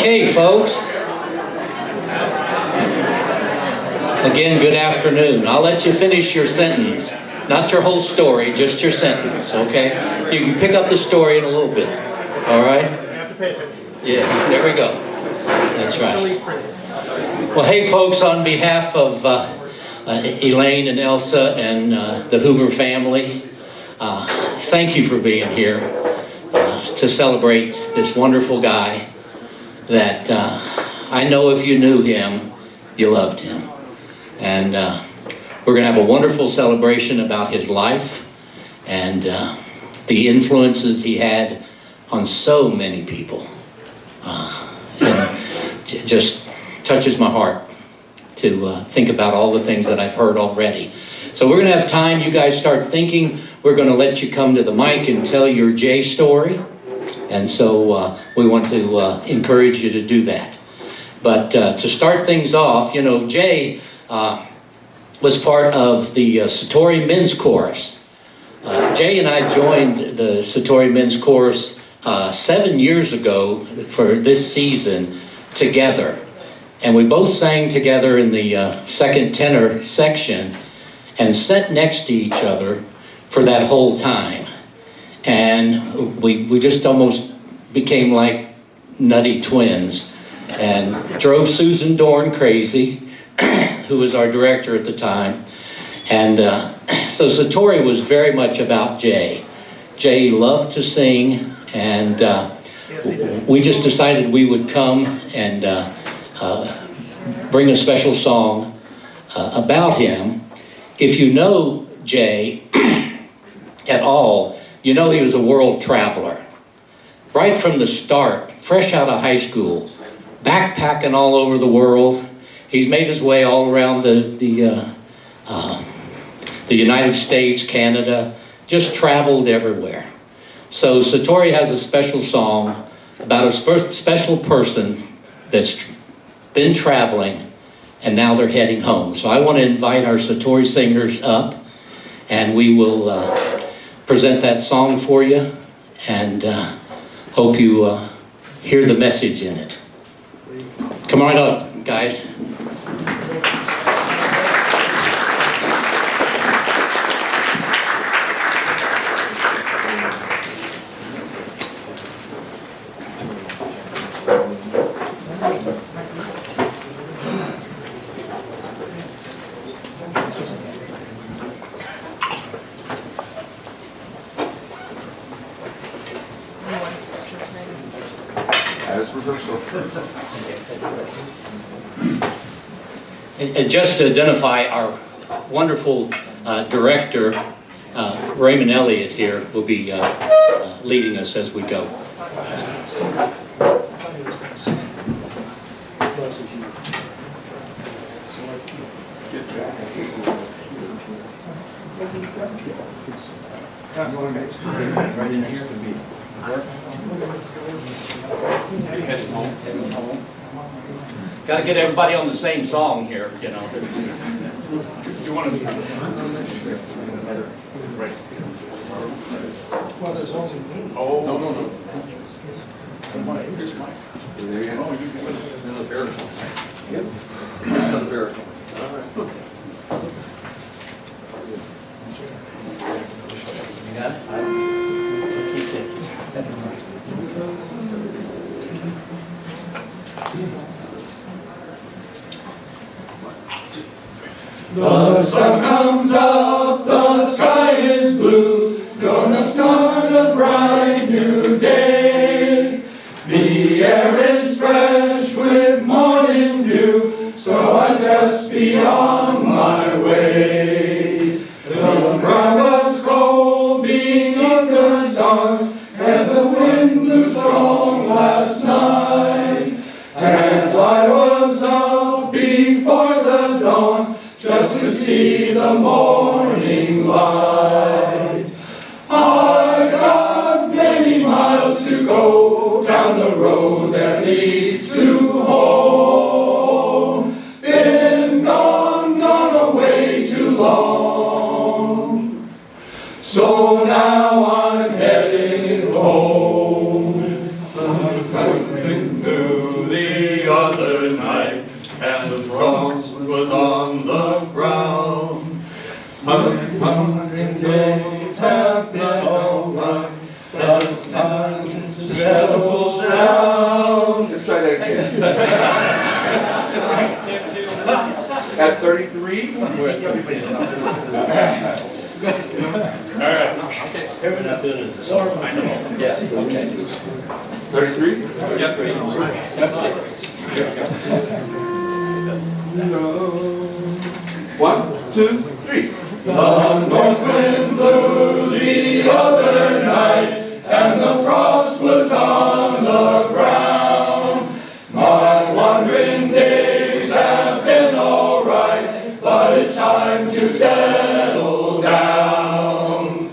Okay, folks. Again, good afternoon. I'll let you finish your sentence. Not your whole story, just your sentence, okay? You can pick up the story in a little bit, all right? Yeah, there we go. That's right. Well, hey, folks, on behalf of Elaine and Elsa and the Hoover family, thank you for being here to celebrate this wonderful guy that I know if you knew him, you loved him. And we're going to have a wonderful celebration about his life and the influences he had on so many people. And it just touches my heart to think about all the things that I've heard already. So we're going to have time. You guys start thinking. We're going to let you come to the mic and tell your Jay story. And so we want to encourage you to do that. But to start things off, you know, Jay was part of the Satori Men's Chorus. Jay and I joined the Satori Men's Chorus 7 years ago for this season together. And we both sang together in the second tenor section and sat next to each other for that whole time. And we just almost became like nutty twins and drove Susan Dorn crazy, who was our director at the time. And so Satori was very much about Jay. Jay loved to sing, and we just decided we would come and bring a special song about him. If you know Jay at all, you know he was a world traveler. Right from the start, fresh out of high school, backpacking all over the world. He's made his way all around the United States, Canada, just traveled everywhere. So Satori has a special song about a special person that's been traveling and now they're heading home. So I want to invite our Satori singers up and we will present that song for you and hope you hear the message in it. Come on up, guys. And just to identify our wonderful director, Raymond Elliott here will be leading us as we go. Right in here to be. Heading home. Got to get everybody on the same song here, you know. You want to? Well, there's only me. Oh no. There you go. Oh, you can put it in the baritone. Yep. Another baritone. All right. You got it? The sun comes up, the sky is blue, gonna start a bright new day. The air is fresh with morning dew, so I best be on my way. The ground was cold beneath the stars, and the wind blew strong last night. And I was up before the dawn, just to see the morning light. I've got many miles to go down the road that leads to home. Been gone away too long. So now I'm heading home. The But it's time to settle down. Let's try that again. At 33. We're at 33. All right. We're not doing this. I know. Yes, okay. 33? Yep. One, two, three. The north wind blew the other night, and the frost was on the ground. My wandering days have been all right, but it's time to settle down.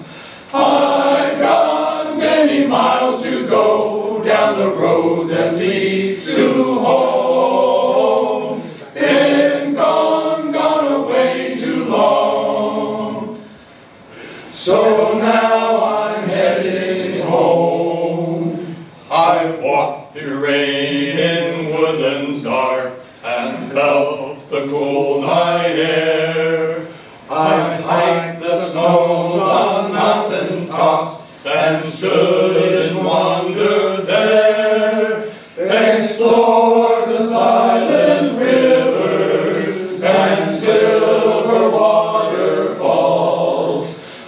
I've got many miles to go down the road that leads to home. Been gone away too long. So now I'm heading home. I've walked through rain in woodlands dark and felt the cool night air. I've hiked the snows on mountain tops and stood in wonder there. Explored the silent rivers and silver waterfalls.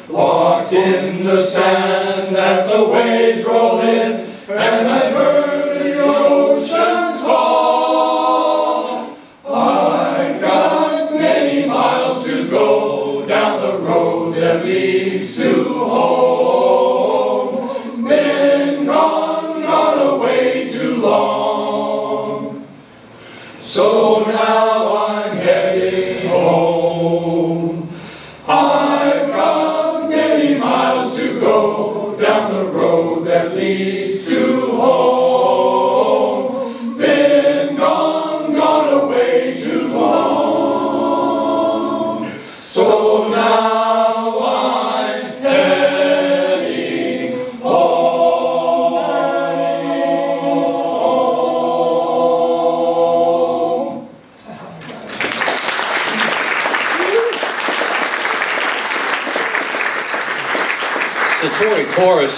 Walked in the sand as the waves roll in, and I heard the ocean's call. I've got many miles to go down the road that leads to home. Been gone away too long. So now I'm heading home. I've got many miles to go down the road that leads to home. Been gone away too long. So now I'm heading home. The Tory Chorus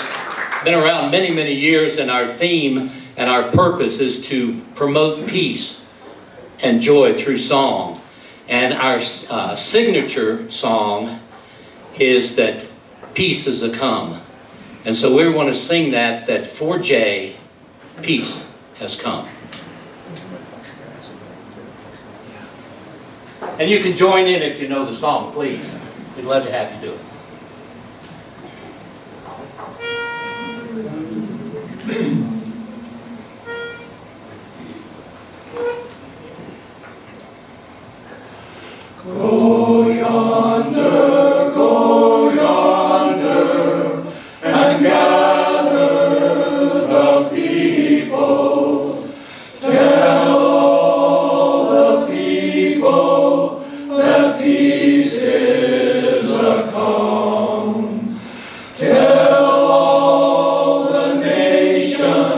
been around many, many years, and our theme and our purpose is to promote peace and joy through song. And our signature song is that peace is a come. And so we want to sing that for Jay, peace has come. And you can join in if you know the song, please. We'd love to have you do it. Go yonder, and gather the people. Tell all the people that peace is a come. Tell all the nations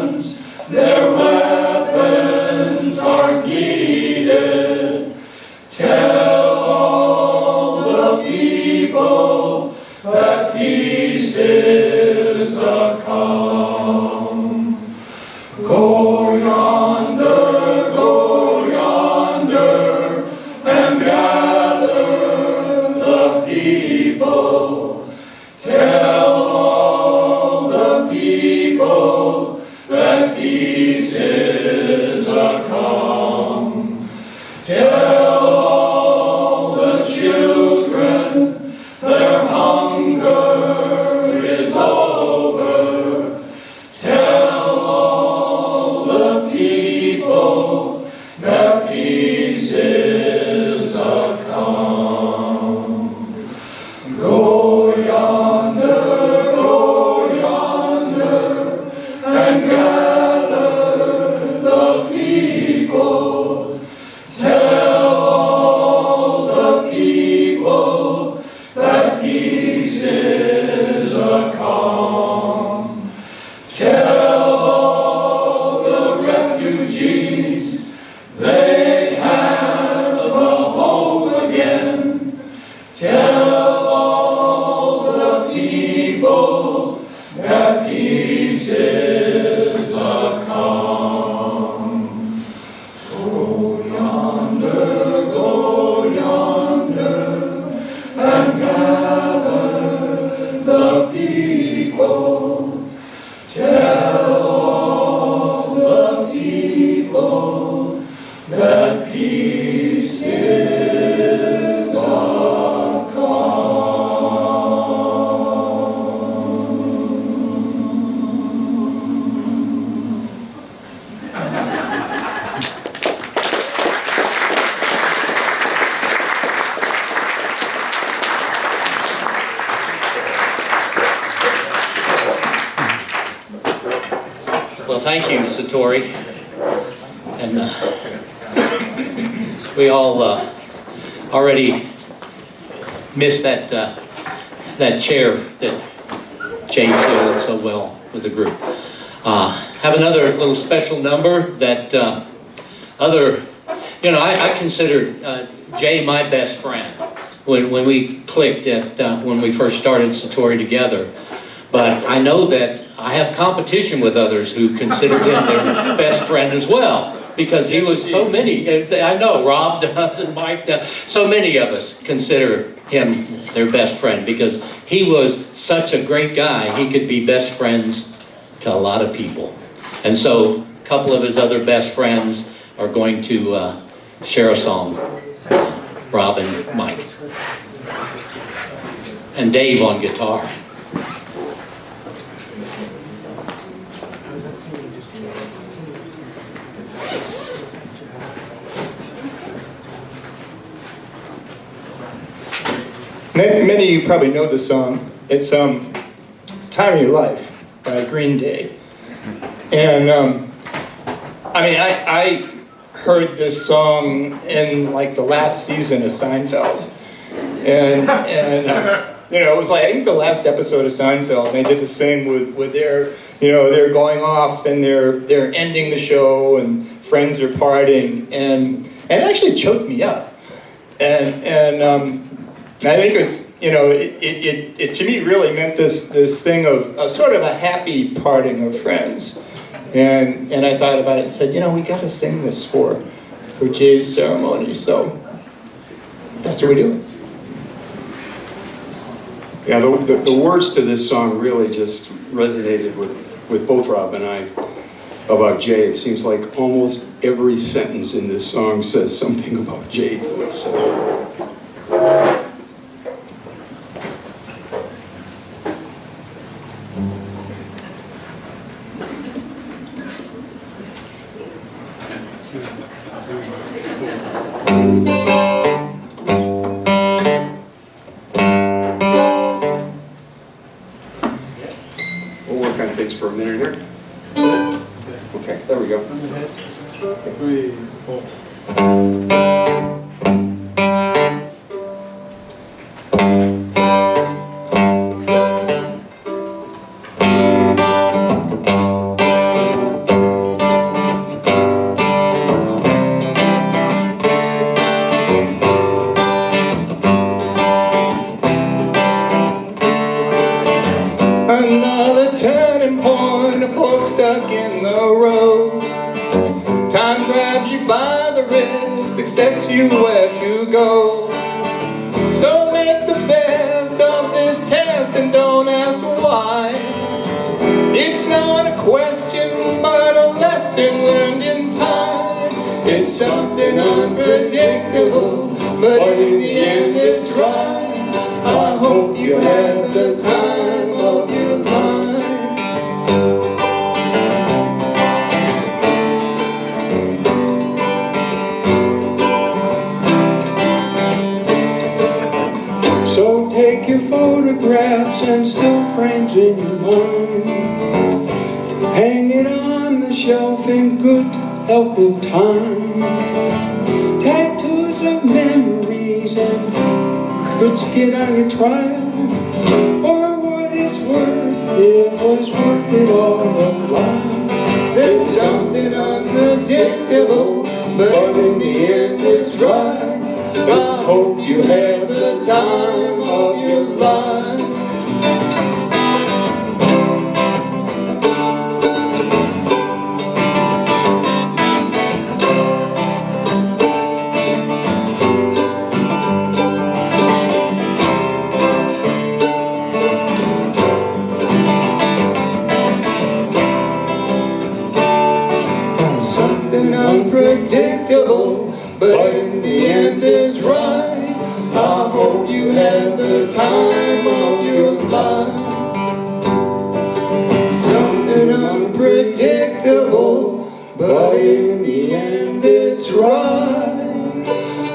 peace is a calm. Go yonder, and gather the people. Tell all the people that peace is a Well, thank you, Satori. And we all already missed that chair that Jay filled so well with the group. Have another little special number that I considered Jay my best friend when we clicked when we first started Satori together. But I know that I have competition with others who consider him their best friend as well, because he was so many. I know Rob does and Mike does. So many of us consider him their best friend because he was such a great guy. He could be best friends to a lot of people. And so a couple of his other best friends are going to share a song. Rob and Mike. And Dave on guitar. Many of you probably know the song. It's Time of Your Life by Green Day. And I heard this song in like the last season of Seinfeld. And it was like, I think the last episode of Seinfeld, and they did the same with their, they're going off and they're ending the show and friends are partying, and it actually choked me up. And I think it's, it to me really meant this thing of sort of a happy parting of friends. And I thought about it and said, we got to sing this for Jay's ceremony. So that's what we're doing. Yeah, the words to this song really just resonated with both Rob and I about Jay. It seems like almost every sentence in this song says something about Jay to it. So. We'll work on things for a minute here. Okay, there we go. 3, 4. Another turning point, a fork stuck in the road. Time grabs you by the wrist, expects you where to go. So make the best of this test and don't ask why. It's not a question, but a lesson learned in time. It's something unpredictable, but in the end it's right. I hope you had the time of your life. So take your photographs and still frames in your mind. Hang it on the shelf in good health and time. Tattoos of memories and good skin on your trial. For what it's worth, it was worth it all the while. There's something unpredictable, but in the end it's right. I hope you had the time of your life. unpredictable, but in the end it's right. I hope you had the time of your life. Something unpredictable, but in the end it's right.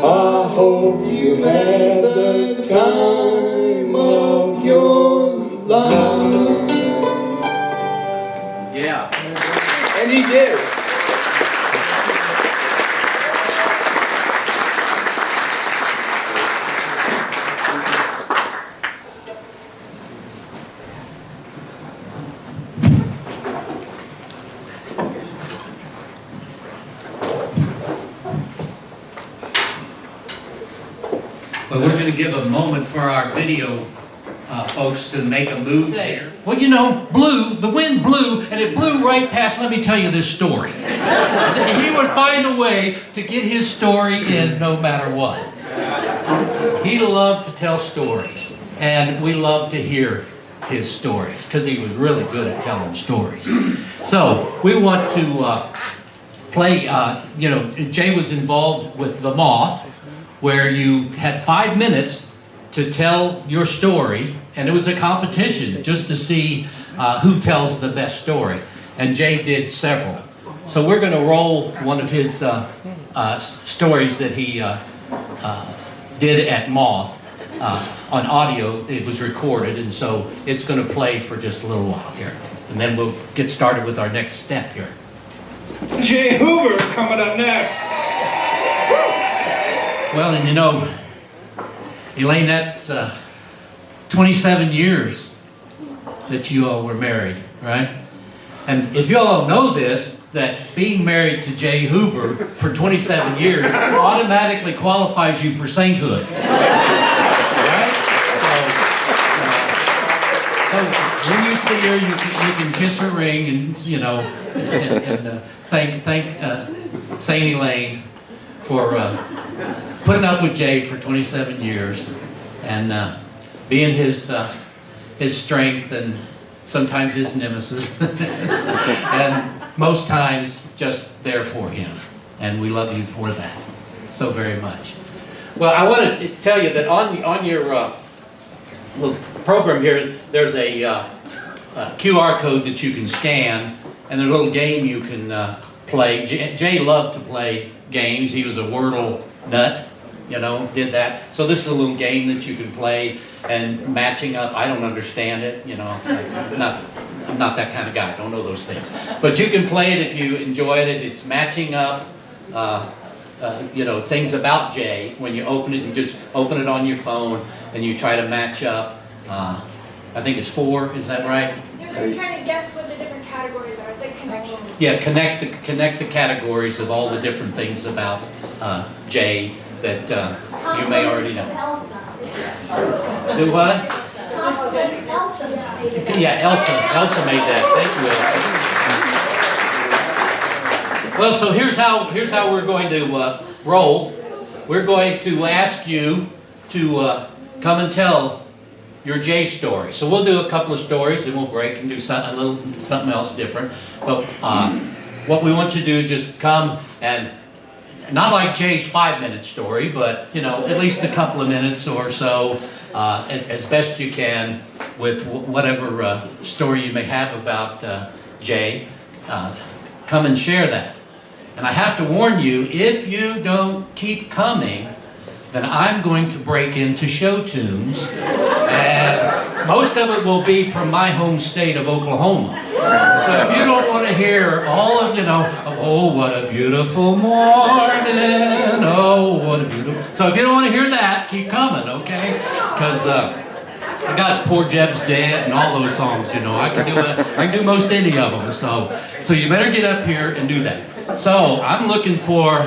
I hope you had the time of your life. Yeah. And he did. But we're going to give a moment for our video folks to make a move there. Well, you know, the wind blew, and it blew right past, let me tell you this story. He would find a way to get his story in no matter what. He loved to tell stories, and we love to hear his stories, because he was really good at telling stories. So, we want to play, Jay was involved with The Moth, where you had 5 minutes to tell your story, and it was a competition just to see who tells the best story. And Jay did several. So we're going to roll one of his stories that he did at Moth on audio. It was recorded, and so it's going to play for just a little while here. And then we'll get started with our next step here. Jay Hoover coming up next. Well, and you know, Elaine, that's 27 years that you all were married, right? And if you all don't know this, that being married to Jay Hoover for 27 years automatically qualifies you for sainthood. Right? So when you see her, you can kiss her ring and, you know, and thank Saint Elaine for putting up with Jay for 27 years and being his strength and sometimes his nemesis and most times just there for him. And we love you for that so very much. Well, I want to tell you that on your little program here, there's a QR code that you can scan, and there's a little game you can play. Jay loved to play games. He was a Wordle nut, you know, did that. So this is a little game that you can play, and matching up, I don't understand it, you know, I'm not that kind of guy, I don't know those things. But you can play it if you enjoy it. It's matching up, you know, things about Jay. When you open it, you just open it on your phone, and you try to match up. I think it's 4, is that right? You're trying to guess what the different categories are. It's like connections. Yeah, connect the categories of all the different things about Jay that you may already know. Elsa. Do what? Elsa made it. Yeah, Elsa made that. Thank you, Elsa. Well, so here's how we're going to roll. We're going to ask you to come and tell your Jay story. So we'll do a couple of stories, and we'll break and do something else different. But what we want you to do is just come and, not like Jay's 5-minute story, but you know, at least a couple of minutes or so, as best you can, with whatever story you may have about Jay. Come and share that. And I have to warn you, if you don't keep coming, then I'm going to break into show tunes, and most of it will be from my home state of Oklahoma. So if you don't want to hear all of, you know, oh, what a beautiful morning, oh, what a beautiful... So if you don't want to hear that, keep coming, okay? Because I got Poor Jeb's Dead and all those songs, you know. I can do most any of them, so you better get up here and do that. So I'm looking for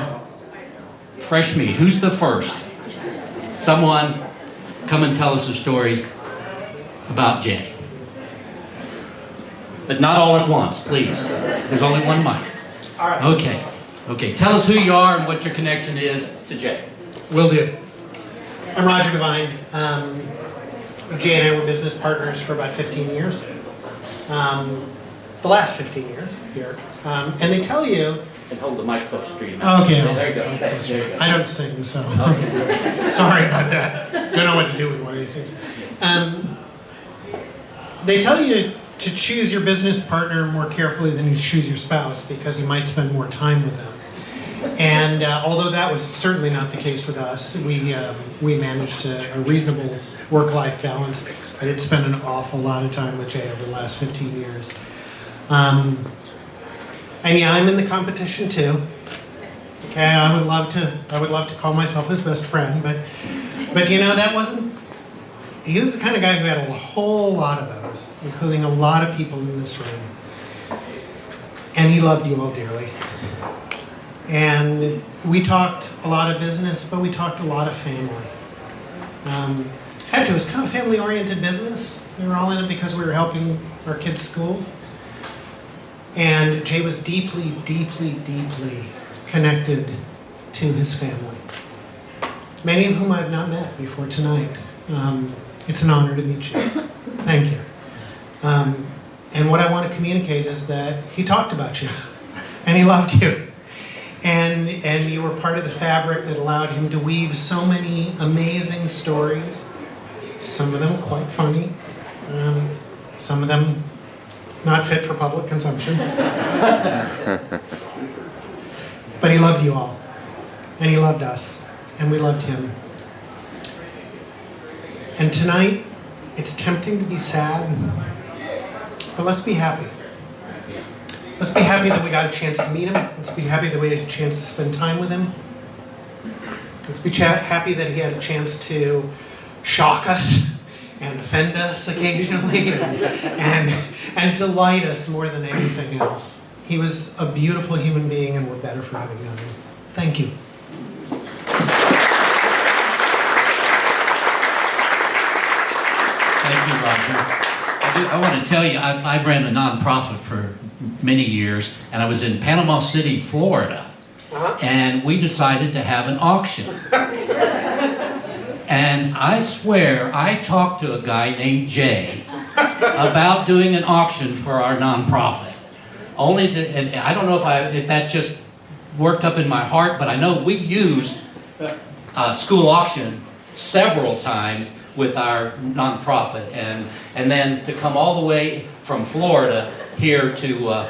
fresh meat. Who's the first? Someone come and tell us a story about Jay. But not all at once, please. There's only one mic. All right. Okay. Tell us who you are and what your connection is to Jay. Will do. I'm Roger Devine. Jay and I were business partners for about 15 years. the last 15 years here. And they tell you, And hold the mic close to you. okay, There you go. There you go. I don't sing, so sorry about that. Don't know what to do with one of these things. They tell you to choose your business partner more carefully than you choose your spouse because you might spend more time with them. And although that was certainly not the case with us, we managed a reasonable work-life balance. I did spend an awful lot of time with Jay over the last 15 years. And yeah, I'm in the competition too. Okay, I would love to call myself his best friend, but you know, that wasn't. He was the kind of guy who had a whole lot of those, including a lot of people in this room. And he loved you all dearly. And we talked a lot of business, but we talked a lot of family. Had to. It was kind of family-oriented business. We were all in it because we were helping our kids' schools. And Jay was deeply, deeply, deeply connected to his family. Many of whom I've not met before tonight. It's an honor to meet you. Thank you. And what I want to communicate is that he talked about you, and he loved you. And you were part of the fabric that allowed him to weave so many amazing stories. Some of them quite funny. Some of them not fit for public consumption. But he loved you all. And he loved us. And we loved him. And tonight, it's tempting to be sad. But let's be happy. Let's be happy that we got a chance to meet him. Let's be happy that we had a chance to spend time with him. Let's be happy that he had a chance to shock us and offend us occasionally and delight us more than anything else. He was a beautiful human being, and we're better for having known him. Thank you. Thank you, Roger. I want to tell you, I ran a nonprofit for many years, and I was in Panama City, Florida, and we decided to have an auction. And I swear, I talked to a guy named Jay about doing an auction for our nonprofit. And I don't know if that just worked up in my heart, but I know we used school auction several times with our nonprofit, and then to come all the way from Florida here to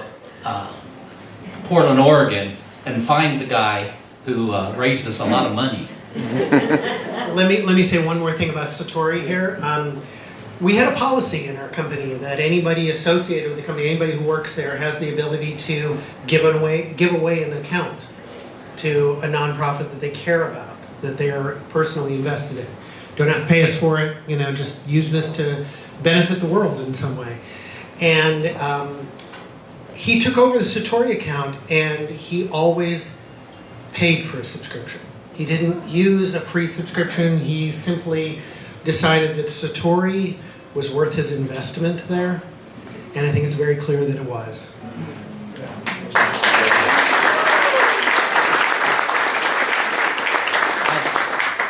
Portland, Oregon, and find the guy who raised us a lot of money. Let me say one more thing about Satori here. We had a policy in our company that anybody associated with the company, anybody who works there, has the ability to give away an account to a nonprofit that they care about, that they are personally invested in. Don't have to pay us for it, just use this to benefit the world in some way. And he took over the Satori account, and he always paid for a subscription. He didn't use a free subscription. He simply decided that Satori was worth his investment there, and I think it's very clear that it was.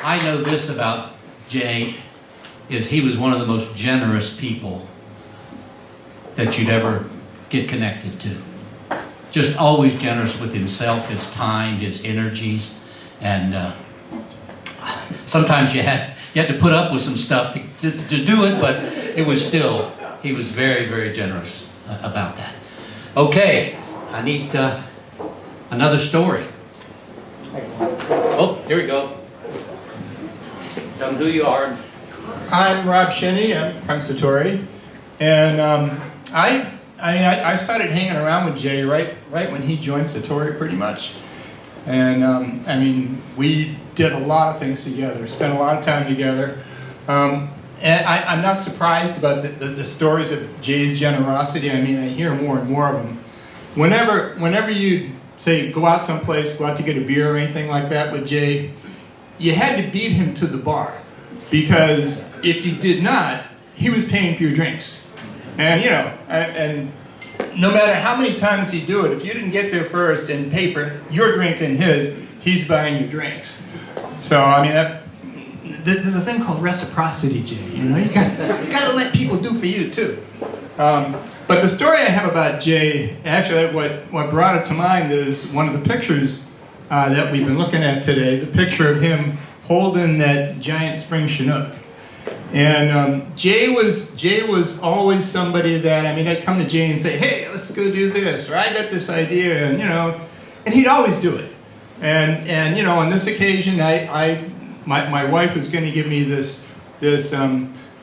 I know this about Jay, is he was one of the most generous people that you'd ever get connected to. Just always generous with himself, his time, his energies, and sometimes you had to put up with some stuff to do it, but it was still, he was very, very generous about that. Okay, I need another story. Oh, here we go. Tell them who you are. I'm Rob Shinney. I'm from Satori, and I started hanging around with Jay right when he joined Satori, pretty much. And we did a lot of things together, spent a lot of time together. And I'm not surprised about the stories of Jay's generosity. I hear more and more of them. Whenever you say go out someplace, go out to get a beer or anything like that with Jay, you had to beat him to the bar, because if you did not, he was paying for your drinks. And and no matter how many times he'd do it, if you didn't get there first and pay for your drink and his, he's buying your drinks. So there's a thing called reciprocity, Jay. You got to let people do for you too. But the story I have about Jay, actually what brought it to mind is one of the pictures that we've been looking at today, the picture of him holding that giant spring Chinook. And Jay was always somebody that, I mean, I'd come to Jay and say, hey, let's go do this, or I got this idea, and and he'd always do it. And on this occasion, my wife was going to give me this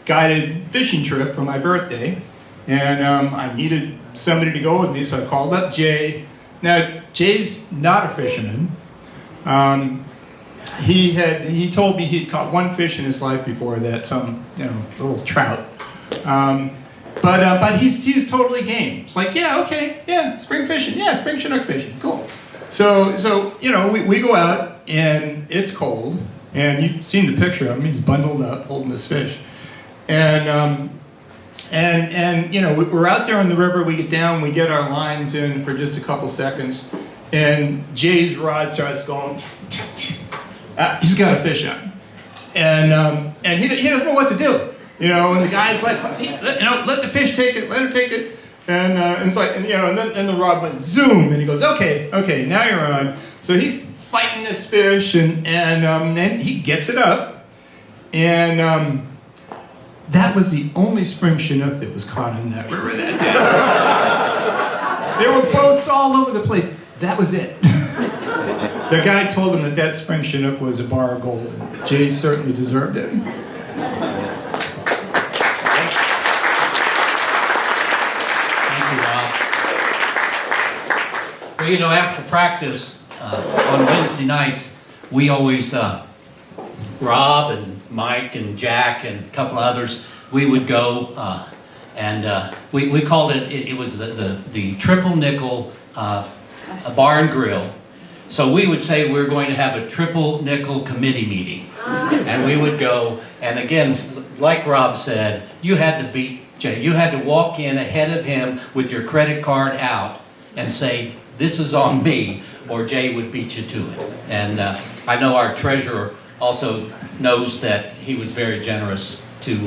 guided fishing trip for my birthday, and I needed somebody to go with me, so I called up Jay. Now, Jay's not a fisherman. He told me he'd caught one fish in his life before that, some little trout. But he's totally game. It's like, yeah, okay, yeah, spring fishing, yeah, spring Chinook fishing, cool. So we go out and it's cold, and you've seen the picture of him. He's bundled up holding this fish, and we're out there on the river. We get down, we get our lines in for just a couple seconds, and Jay's rod starts going. He's got a fish on, and he doesn't know what to do, And the guy's like, let the fish take it, let him take it, and it's like, and then the rod went zoom, and he goes, okay, now you're on. So he's fighting this fish, and he gets it up, and that was the only spring Chinook that was caught in that river that day. There were boats all over the place. That was it. The guy told him that spring Chinook was a bar of gold, and Jay certainly deserved it. Well, after practice on Wednesday nights, we always, Rob and Mike and Jack and a couple of others, we would go and we called it was the triple nickel a bar and grill. So we would say we're going to have a triple nickel committee meeting. And we would go, and again, like Rob said, you had to beat Jay. You had to walk in ahead of him with your credit card out and say, this is on me, or Jay would beat you to it. And I know our treasurer also knows that he was very generous to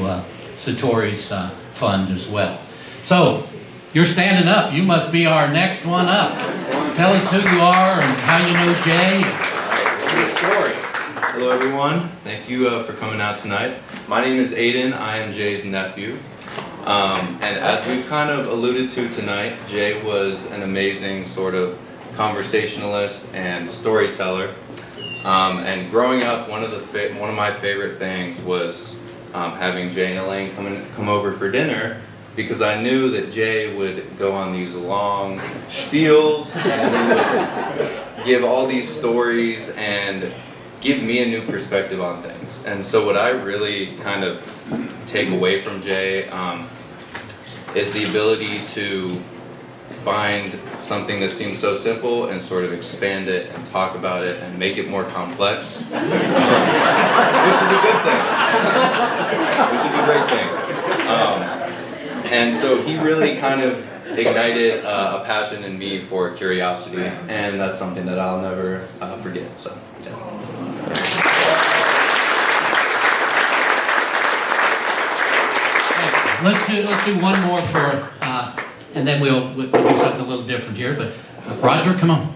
Satori's fund as well. So, you're standing up. You must be our next one up. Tell us who you are and how you know Jay. Your story. Hello everyone, thank you for coming out tonight. My name is Aiden, I am Jay's nephew. And as we've kind of alluded to tonight, Jay was an amazing sort of conversationalist and storyteller. And growing up, one of my favorite things was having Jay and Elaine come over for dinner, because I knew that Jay would go on these long spiels and he would give all these stories and give me a new perspective on things. And so what I really kind of take away from Jay is the ability to find something that seems so simple and sort of expand it and talk about it and make it more complex, which is a good thing, which is a great thing. And so he really kind of ignited a passion in me for curiosity, and that's something that I'll never forget. So, yeah. Let's do one more for, and then we'll do something a little different here. But Roger, come on.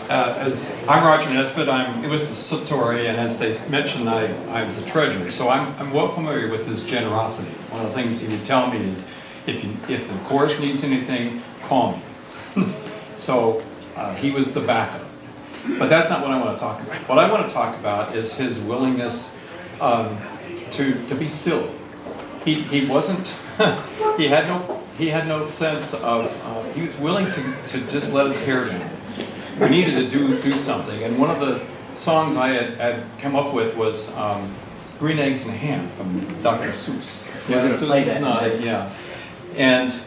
As I'm Roger Nesbitt, I'm with the Satori, and as they mentioned, I was a treasurer, so I'm well familiar with his generosity. One of the things he would tell me is, if the chorus needs anything, call me. So he was the backup. But that's not what I want to talk about. What I want to talk about is his willingness to be silly. He wasn't. he had no sense of. He was willing to just let his hair down. We needed to do something, and one of the songs I had come up with was "Green Eggs and Ham" from Dr. Seuss. Yeah, Seuss is not. Yeah, and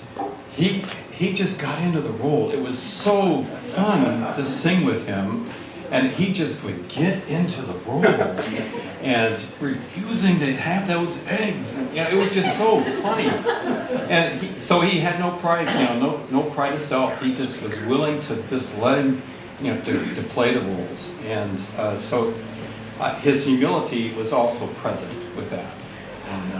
he just got into the role. It was so fun to sing with him, and he just would get into the role and refusing to have those eggs. And, it was just so funny. And so he had no pride, no pride of self. He just was willing to just let him, to play the roles. And so his humility was also present with that. And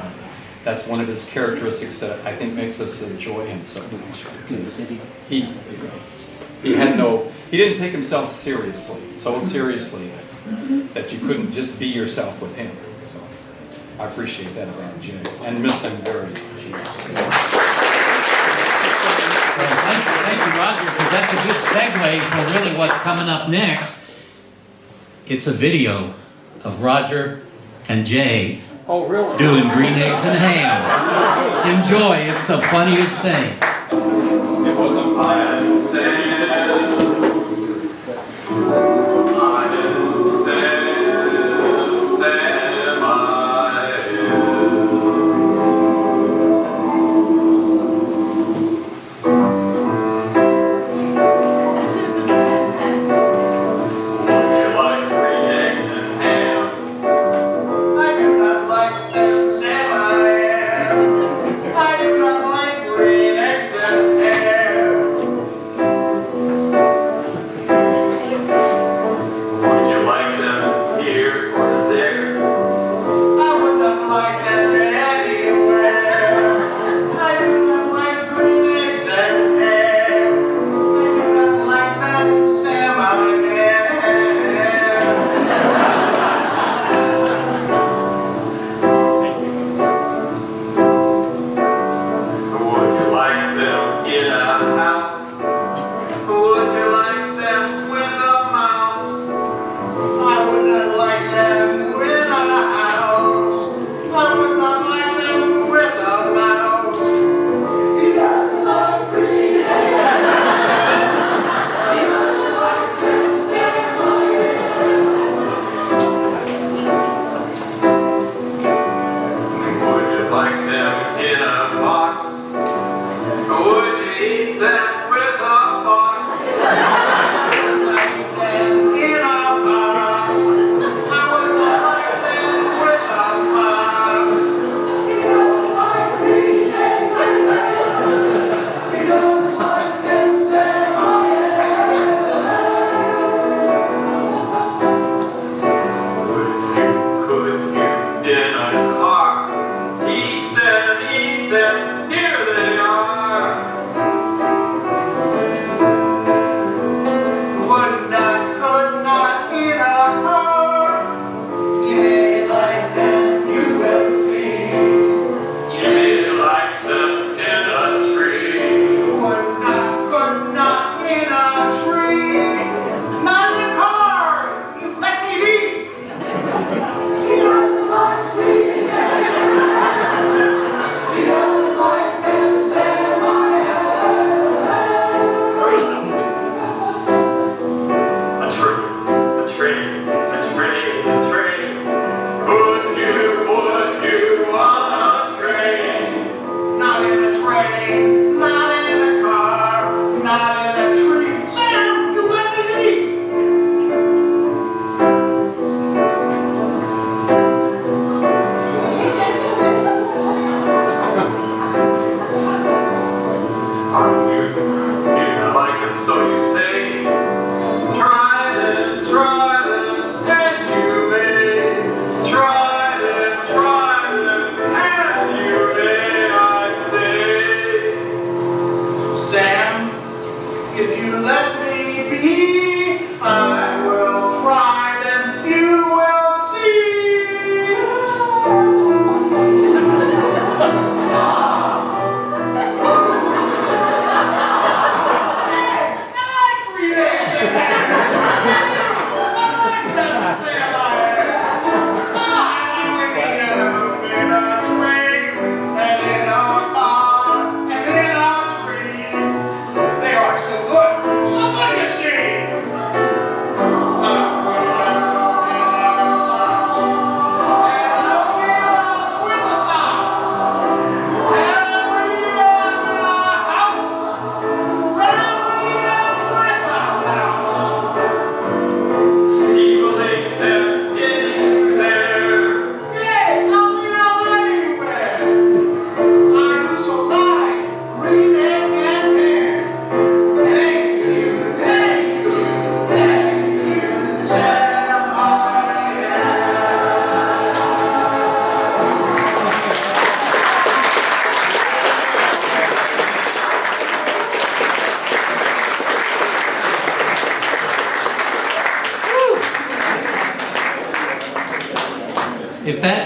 that's one of his characteristics that I think makes us enjoy him so much. Because he didn't take himself seriously, so seriously that you couldn't just be yourself with him. So I appreciate that about Jay and miss him very much. Well, thank you, Roger, because that's a good segue for really what's coming up next. It's a video of Roger and Jay doing green eggs and ham. Enjoy, it's the funniest thing. It wasn't I do not like green eggs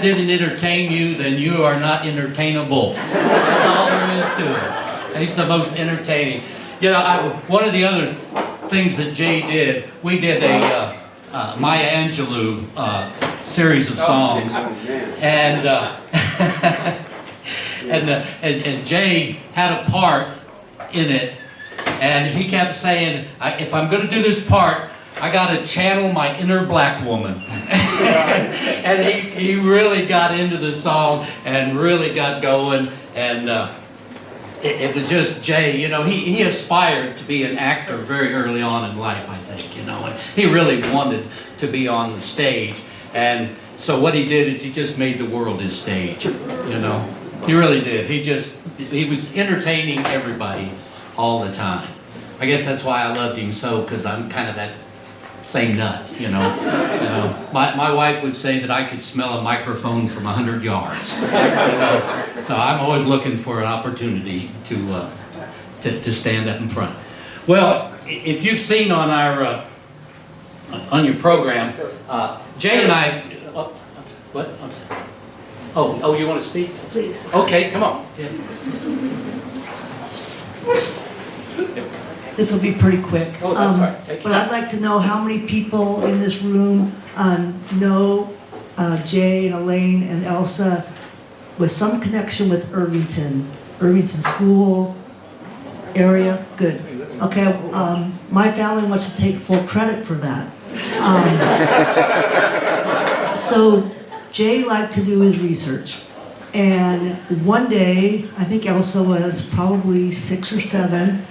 didn't entertain you, then you are not entertainable. That's all there is to it. He's the most entertaining. You know, one of the other things that Jay did, we did a Maya Angelou series of songs, and and Jay had a part in it, and he kept saying, if I'm going to do this part, I got to channel my inner black woman. And he really got into the song and really got going, and it was just Jay, you know, he aspired to be an actor very early on in life, I think, you know, and he really wanted to be on the stage. And so what he did is he just made the world his stage, you know. He really did. He was entertaining everybody all the time. I guess that's why I loved him so, because I'm kind of that same nut, you know. My wife would say that I could smell a microphone from 100 yards. You know? So I'm always looking for an opportunity to stand up in front. Well, if you've seen on our on your program, Jay and I. What? I'm sorry. Oh, you want to speak? Please. Okay, come on. This will be pretty quick. Oh, that's right. Take your But time. I'd like to know how many people in this room know Jay and Elaine and Elsa with some connection with Irvington School area? Good. Okay, my family wants to take full credit for that. So Jay liked to do his research. And one day, I think Elsa was probably 6 or 7,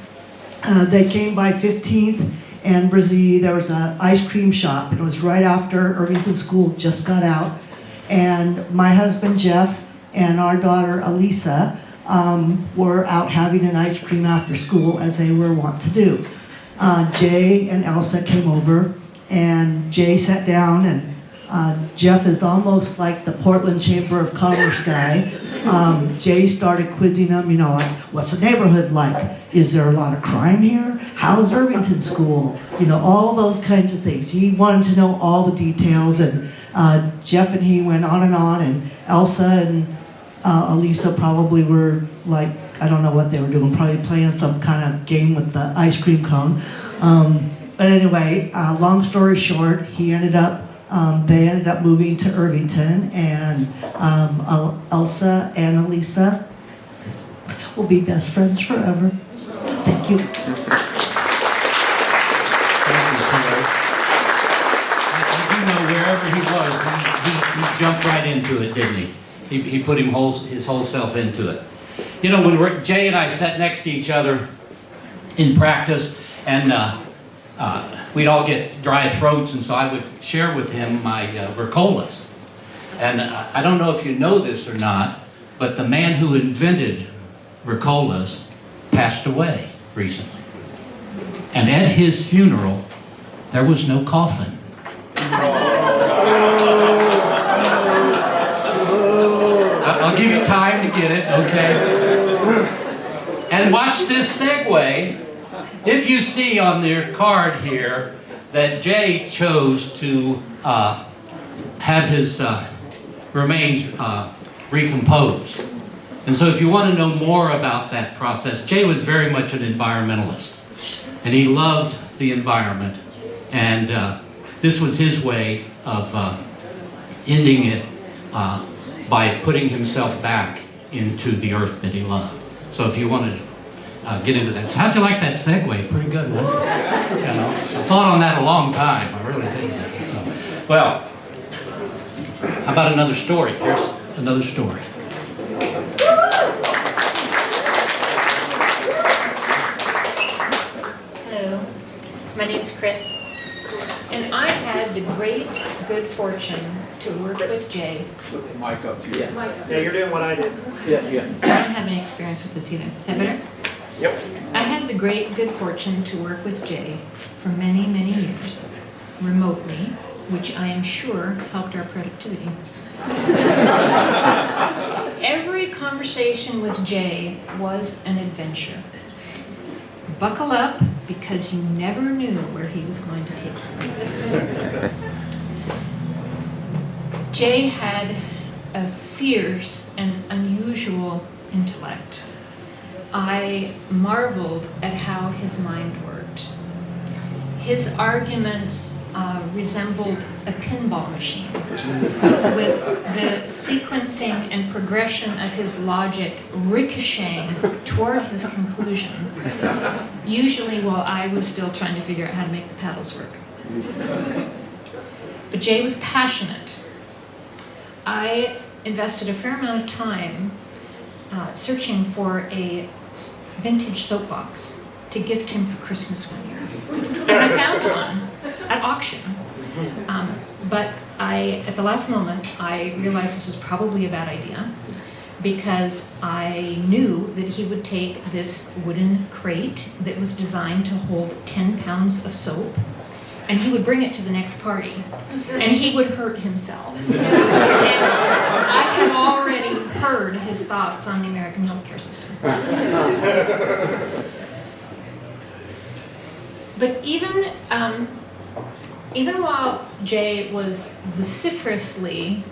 they came by 15th and Brazil. There was an ice cream shop. It was right after Irvington School just got out. And my husband, Jeff, and our daughter, Elisa, were out having an ice cream after school, as they were wont to do. Jay and Elsa came over, and Jay sat down, and Jeff is almost like the Portland Chamber of Commerce guy. Jay started quizzing him, you know, like, what's the neighborhood like? Is there a lot of crime here? How's Irvington School? You know, all those kinds of things. He wanted to know all the details, and Jeff and he went on, and Elsa and Elisa probably were like, I don't know what they were doing, probably playing some kind of game with the ice cream cone. But anyway, long story short, they ended up moving to Irvington, and Elsa and Elisa will be best friends forever. Thank you. Thank you, Terry. I do know wherever he was, he jumped right into it, didn't he? He put his whole self into it. You know, when Jay and I sat next to each other in practice, and we'd all get dry throats, and so I would share with him my Ricolas. And I don't know if you know this or not, but the man who invented Ricolas passed away recently. And at his funeral, there was no coffin. I'll give you time to get it, okay? And watch this segue. If you see on your card here that Jay chose to have his remains recomposed. And so if you want to know more about that process, Jay was very much an environmentalist. And he loved the environment. And this was his way of ending it by putting himself back into the earth that he loved. So if you want to get into that. So how'd you like that segue? Pretty good, huh? You know, I thought on that a long time. I really did. So, well, how about another story? Here's another story. Hello, my name's Chris, and I had the great good fortune to work with Jay. Put the mic up here. Yeah, you're doing what I did. I don't have any experience with this either. Is that better? Yep. I had the great good fortune to work with Jay for many, many years, remotely, which I am sure helped our productivity. Every conversation with Jay was an adventure. Buckle up, because you never knew where he was going to take you. Jay had a fierce and unusual intellect. I marveled at how his mind worked. His arguments resembled a pinball machine, with the sequencing and progression of his logic ricocheting toward his conclusion, usually while I was still trying to figure out how to make the paddles work. But Jay was passionate. I invested a fair amount of time searching for a vintage soapbox to gift him for Christmas one year. And I found one at auction. But at the last moment, I realized this was probably a bad idea, because I knew that he would take this wooden crate that was designed to hold 10 pounds of soap, and he would bring it to the next party, and he would hurt himself. And I had already heard his thoughts on the American healthcare system. But even while Jay was vociferously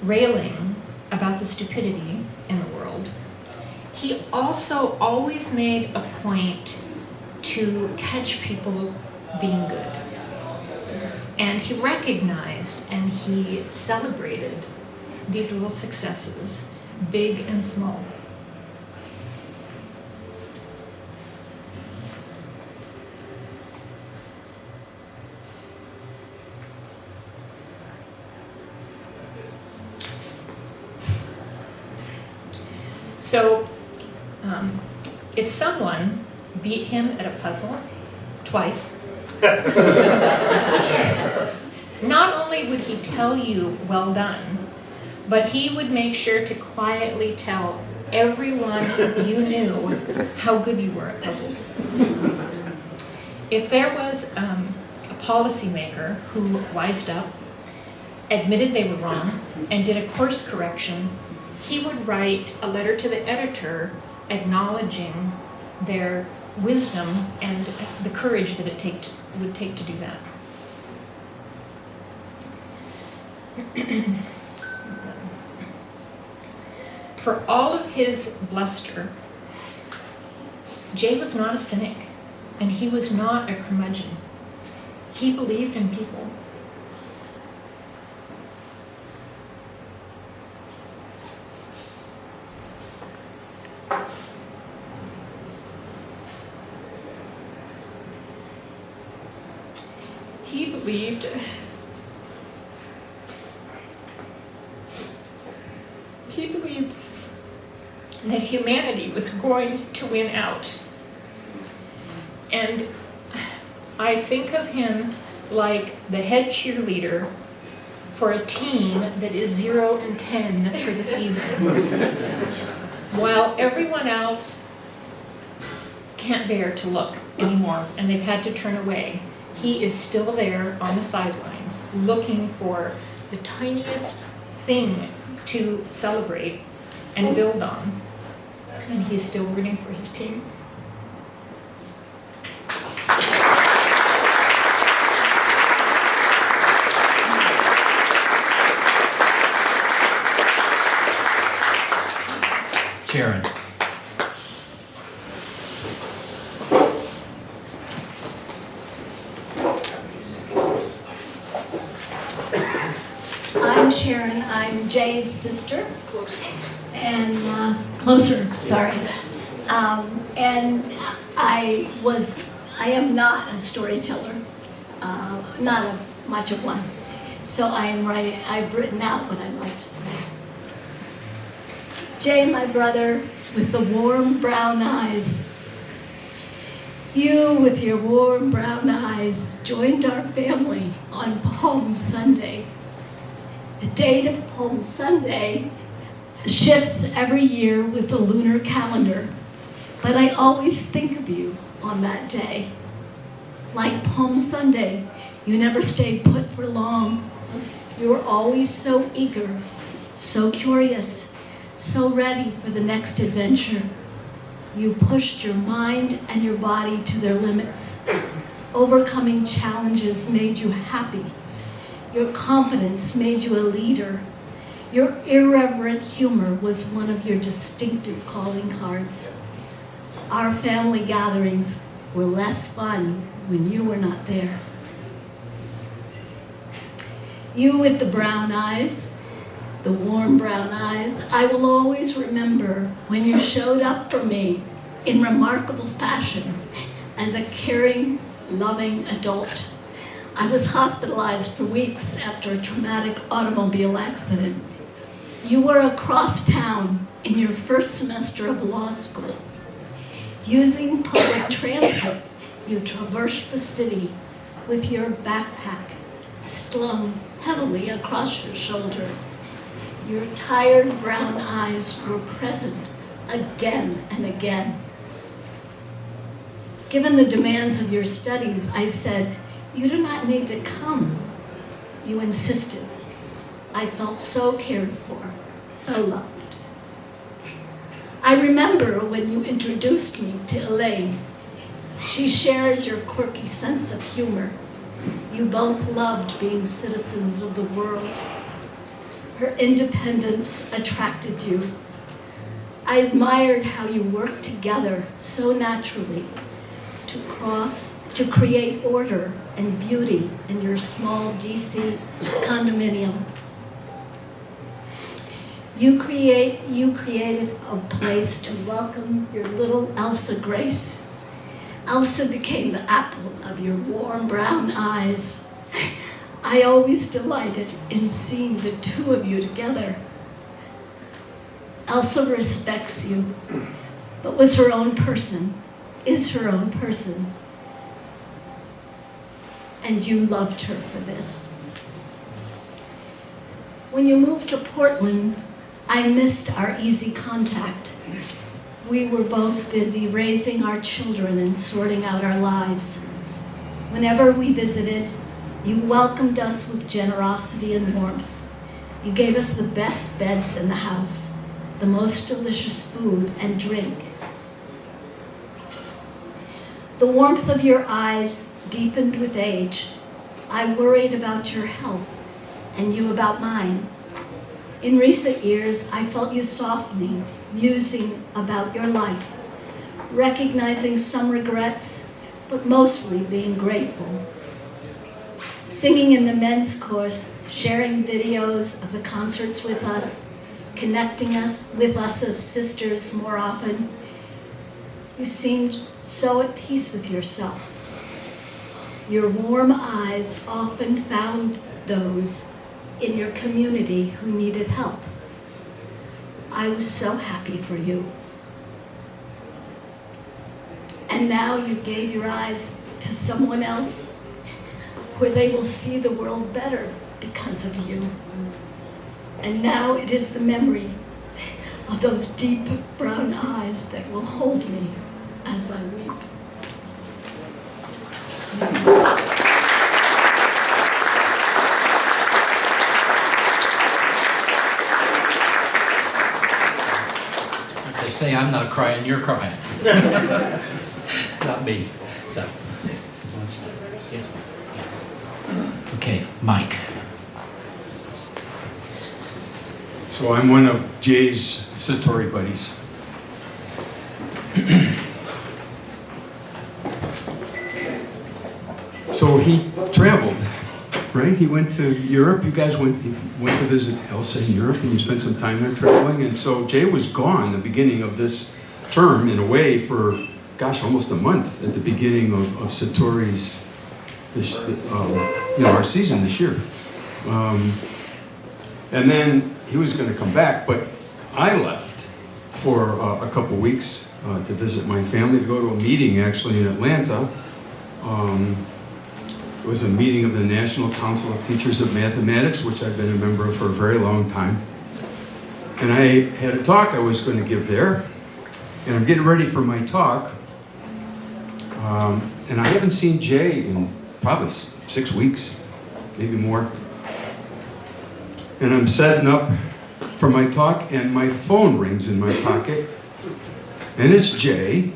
railing about the stupidity in the world, he also always made a point to catch people being good. And he recognized and he celebrated these little successes, big and small. So, if someone beat him at a puzzle twice, not only would he tell you, well done, but he would make sure to quietly tell everyone you knew how good you were at puzzles. If there was a policymaker who wised up, admitted they were wrong, and did a course correction, he would write a letter to the editor acknowledging their wisdom and the courage that it would take to do that. For all of his bluster, Jay was not a cynic, and he was not a curmudgeon. He believed in people. He believed that humanity was going to win out. And I think of him like the head cheerleader for a team that is 0-10 for the season. While everyone else can't bear to look anymore and they've had to turn away, he is still there on the sidelines looking for the tiniest thing to celebrate and build on. And he's still rooting for his team. Sharon. I'm Sharon. I'm Jay's sister. And closer, sorry. And I am not a storyteller, not much of one. So I've written out what I'd like to say. Jay, my brother, with the warm brown eyes. You, with your warm brown eyes, joined our family on Palm Sunday. The date of Palm Sunday shifts every year with the lunar calendar, but I always think of you on that day. Like Palm Sunday, you never stayed put for long. You were always so eager, so curious, so ready for the next adventure. You pushed your mind and your body to their limits. Overcoming challenges made you happy. Your confidence made you a leader. Your irreverent humor was one of your distinctive calling cards. Our family gatherings were less fun when you were not there. You with the brown eyes, the warm brown eyes, I will always remember when you showed up for me in remarkable fashion as a caring, loving adult. I was hospitalized for weeks after a traumatic automobile accident. You were across town in your first semester of law school. Using public transit, you traversed the city with your backpack slung heavily across your shoulder. Your tired brown eyes were present again and again. Given the demands of your studies, I said, "You do not need to come." You insisted. I felt so cared for, so loved. I remember when you introduced me to Elaine. She shared your quirky sense of humor. You both loved being citizens of the world. Her independence attracted you. I admired how you worked together so naturally to create order and beauty in your small DC condominium. You created a place to welcome your little Elsa Grace. Elsa became the apple of your warm brown eyes. I always delighted in seeing the two of you together. Elsa respects you, but is her own person. And you loved her for this. When you moved to Portland, I missed our easy contact. We were both busy raising our children and sorting out our lives. Whenever we visited, you welcomed us with generosity and warmth. You gave us the best beds in the house, the most delicious food and drink. The warmth of your eyes deepened with age. I worried about your health and you about mine. In recent years, I felt you softening, musing about your life, recognizing some regrets, but mostly being grateful. Singing in the men's course, sharing videos of the concerts with us, connecting us with us as sisters more often. You seemed so at peace with yourself. Your warm eyes often found those in your community who needed help. I was so happy for you. And now you gave your eyes to someone else where they will see the world better because of you. And now it is the memory of those deep brown eyes that will hold me as I weep. They say I'm not crying, you're crying. It's not me. So, yeah. Okay, Mike. So I'm one of Jay's Satori buddies. So he traveled, right? He went to Europe. You guys went to visit Elsa in Europe, and you spent some time there traveling. And so Jay was gone the beginning of this term, in a way, for, gosh, almost a month at the beginning of Satori's, our season this year. And then he was going to come back, but I left for a couple weeks to visit my family, to go to a meeting actually in Atlanta. It was a meeting of the National Council of Teachers of Mathematics, which I've been a member of for a very long time. And I had a talk I was going to give there, and I'm getting ready for my talk. And I haven't seen Jay in probably 6 weeks, maybe more. And I'm setting up for my talk, and my phone rings in my pocket, and it's Jay.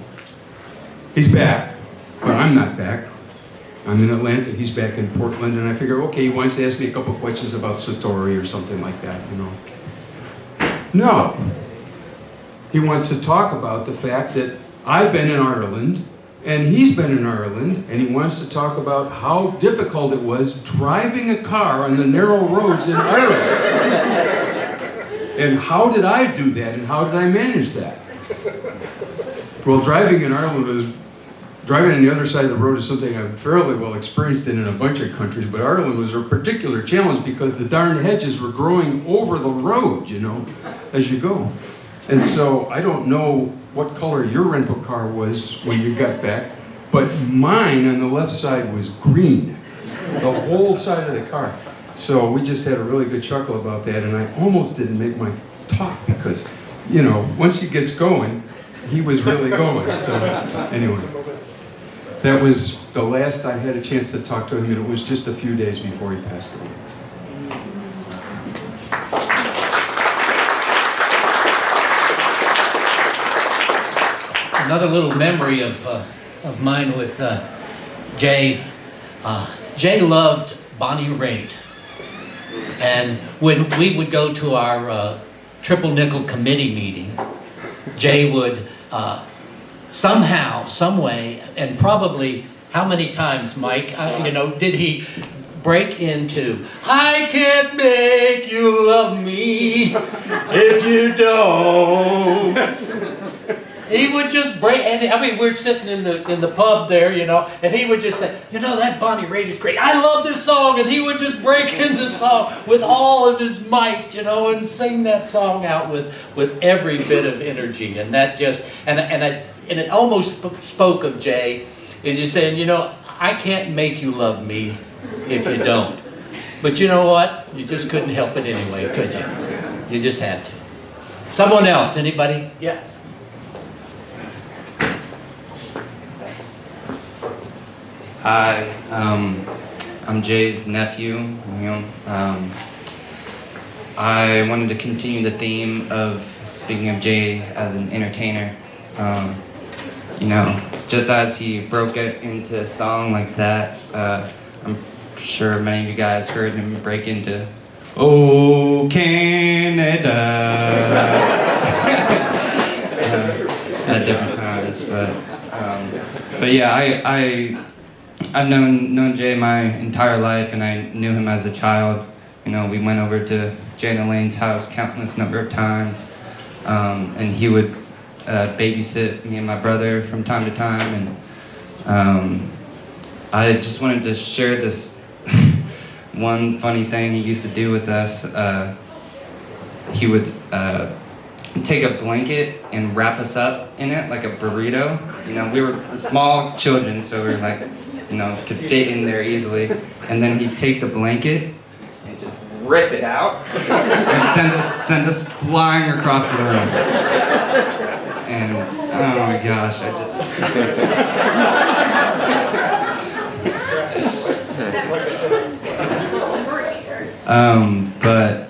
He's back, but I'm not back. I'm in Atlanta, he's back in Portland, and I figure, okay, he wants to ask me a couple questions about Satori or something like that, you know. No. He wants to talk about the fact that I've been in Ireland and he's been in Ireland, and he wants to talk about how difficult it was driving a car on the narrow roads in Ireland. And how did I do that, and how did I manage that? Well, driving in Ireland was, driving on the other side of the road is something I'm fairly well experienced in a bunch of countries, but Ireland was a particular challenge because the darn hedges were growing over the road, you know, as you go. And so I don't know what color your rental car was when you got back, but mine on the left side was green, the whole side of the car. So we just had a really good chuckle about that, and I almost didn't make my talk because, you know, once he gets going, he was really going. So anyway, that was the last I had a chance to talk to him, and it was just a few days before he passed away. Another little memory of mine with Jay. Jay loved Bonnie Raitt. And when we would go to our triple nickel committee meeting, Jay would somehow, some way, and probably how many times, Mike, you know, did he break into, I can't make you love me if you don't. He would just break, and I mean, we're sitting in the pub there, you know, and he would just say, you know, that Bonnie Raitt is great. I love this song, and he would just break into song with all of his might, you know, and sing that song out with every bit of energy, and that just, and it almost spoke of Jay, is just saying, you know, I can't make you love me if you don't, but you know what? You just couldn't help it anyway, could you? You just had to. Someone else, anybody? Yeah. Hi, I'm Jay's nephew. I wanted to continue the theme of speaking of Jay as an entertainer. You know, just as he broke it into a song like that, I'm sure many of you guys heard him break into "Oh Canada" at different times, but yeah, I've known Jay my entire life, and I knew him as a child. You know, we went over to Jay and Elaine's house countless number of times, and he would babysit me and my brother from time to time. And I just wanted to share this one funny thing he used to do with us. He would take a blanket and wrap us up in it like a burrito. You know, we were small children, so we were like, you know, could fit in there easily. And then he'd take the blanket and just rip it out and send us flying across the room. And oh my gosh, I just but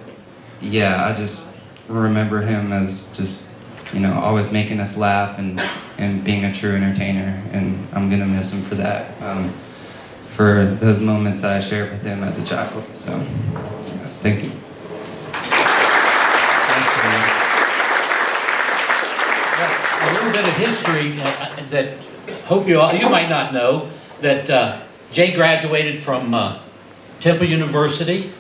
yeah, I just remember him as just, you know, always making us laugh and being a true entertainer, and I'm gonna miss him for that, for those moments that I shared with him as a child. So, thank you. A little bit of history that hope you might not know that Jay graduated from Temple University.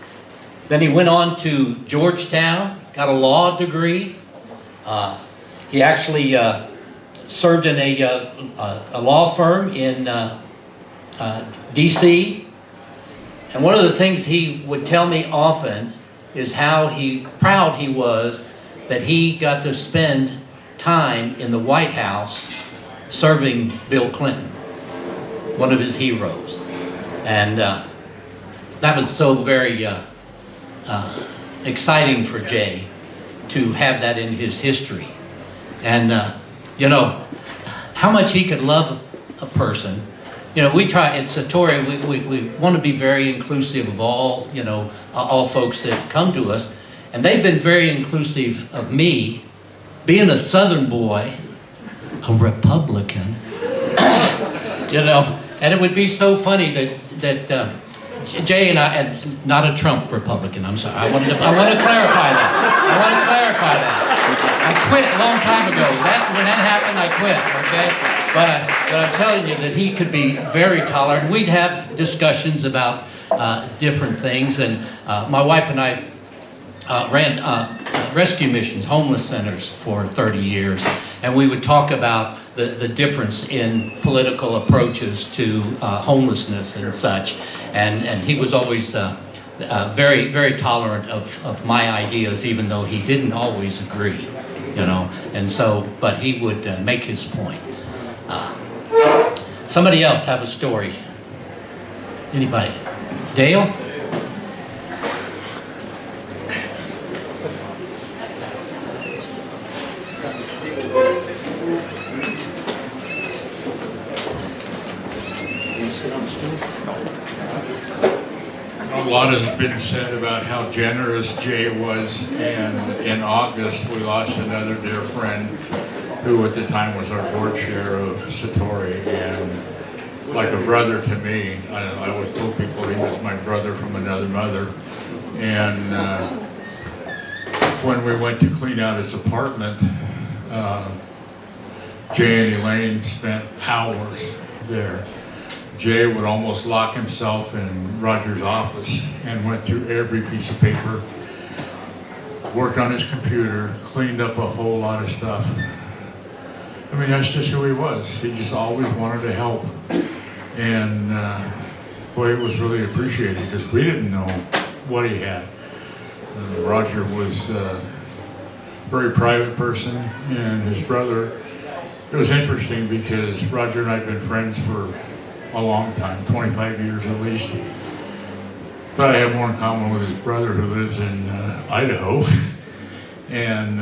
Then he went on to Georgetown, got a law degree. He actually served in a law firm in D.C. And one of the things he would tell me often is how proud he was that he got to spend time in the White House serving Bill Clinton, one of his heroes. And that was so very exciting for Jay to have that in his history. And you know, how much he could love a person. You know, we try at Satori, we want to be very inclusive of all, you know, all folks that come to us. And they've been very inclusive of me, being a Southern boy, a Republican, you know. And it would be so funny that Jay and I, and not a Trump Republican, I'm sorry. I want to clarify that. I quit a long time ago. When that happened, I quit, okay? But I'm telling you that he could be very tolerant. We'd have discussions about different things, and my wife and I ran rescue missions, homeless centers for 30 years, and we would talk about the difference in political approaches to homelessness and such, and he was always very, very tolerant of my ideas, even though he didn't always agree, you know, and so, but he would make his point. Somebody else have a story? Anybody? Dale? A lot has been said about how generous Jay was, and in August we lost another dear friend who at the time was our board chair of Satori, and like a brother to me. I always told people he was my brother from another mother. And when we went to clean out his apartment, Jay and Elaine spent hours there. Jay would almost lock himself in Roger's office and went through every piece of paper, worked on his computer, cleaned up a whole lot of stuff. I mean, that's just who he was. He just always wanted to help. And boy, it was really appreciated because we didn't know what he had. Roger was a very private person, and his brother, it was interesting because Roger and I have been friends for a long time, 25 years at least. But I have more in common with his brother who lives in Idaho. And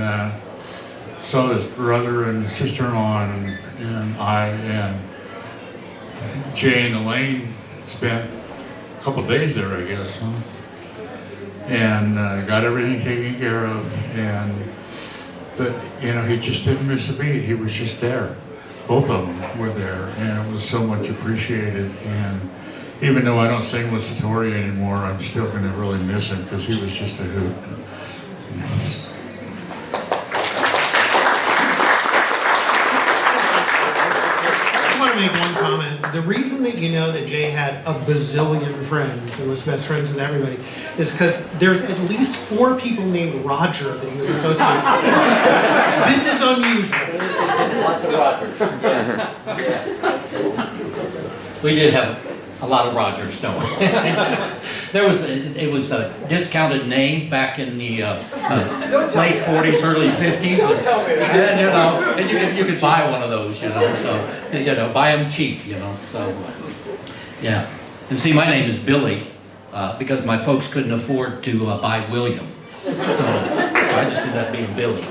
so his brother and sister-in-law and I and Jay and Elaine spent a couple days there, I guess, huh? And got everything taken care of. But you know, he just didn't miss a beat. He was just there. Both of them were there, and it was so much appreciated. And even though I don't sing with Satori anymore, I'm still going to really miss him because he was just a hoot. I want to make one comment. The reason that you know that Jay had a bazillion friends and was best friends with everybody is because there's at least 4 people named Roger that he was associated with. This is unusual. Lots of Rogers. We did have a lot of Rogers, don't we? It was a discounted name back in the late 40s, early 50s. Don't tell me that. And, you know, and you could buy one of those, you know. So you know, buy them cheap, you know. So yeah. And see, my name is Billy because my folks couldn't afford to buy William, so I just ended up being Billy.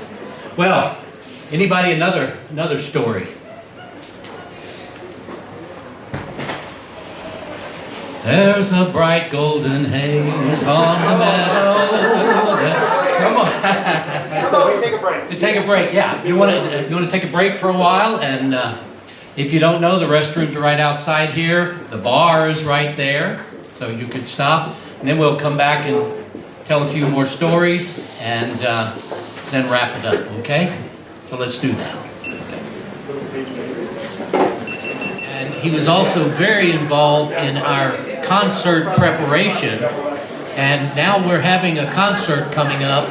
Well, anybody another story? There's a bright golden haze on the meadow. Come on. Come on, we take a break. Take a break, yeah. You want to take a break for a while, and if you don't know, the restrooms are right outside here. The bar is right there, so you could stop, and then we'll come back and tell a few more stories, and then wrap it up. Okay? So let's do that. And he was also very involved in our concert preparation, and now we're having a concert coming up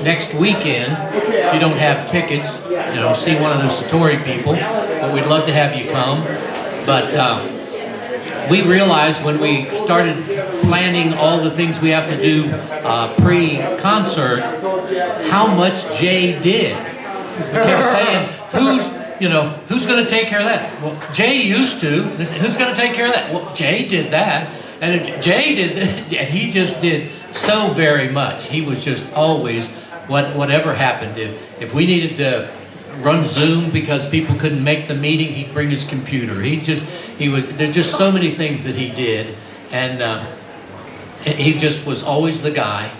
next weekend. If you don't have tickets, you know, see one of the Satori people, but we'd love to have you come. But we realized when we started planning all the things we have to do pre-concert, how much Jay did. We kept saying, who's going to take care of that? Well, Jay used to. Who's going to take care of that? Well, Jay did that. And Jay did, and he just did so very much. He was just always, whatever happened. If we needed to run Zoom because people couldn't make the meeting, he'd bring his computer. There's just so many things that he did. And he just was always the guy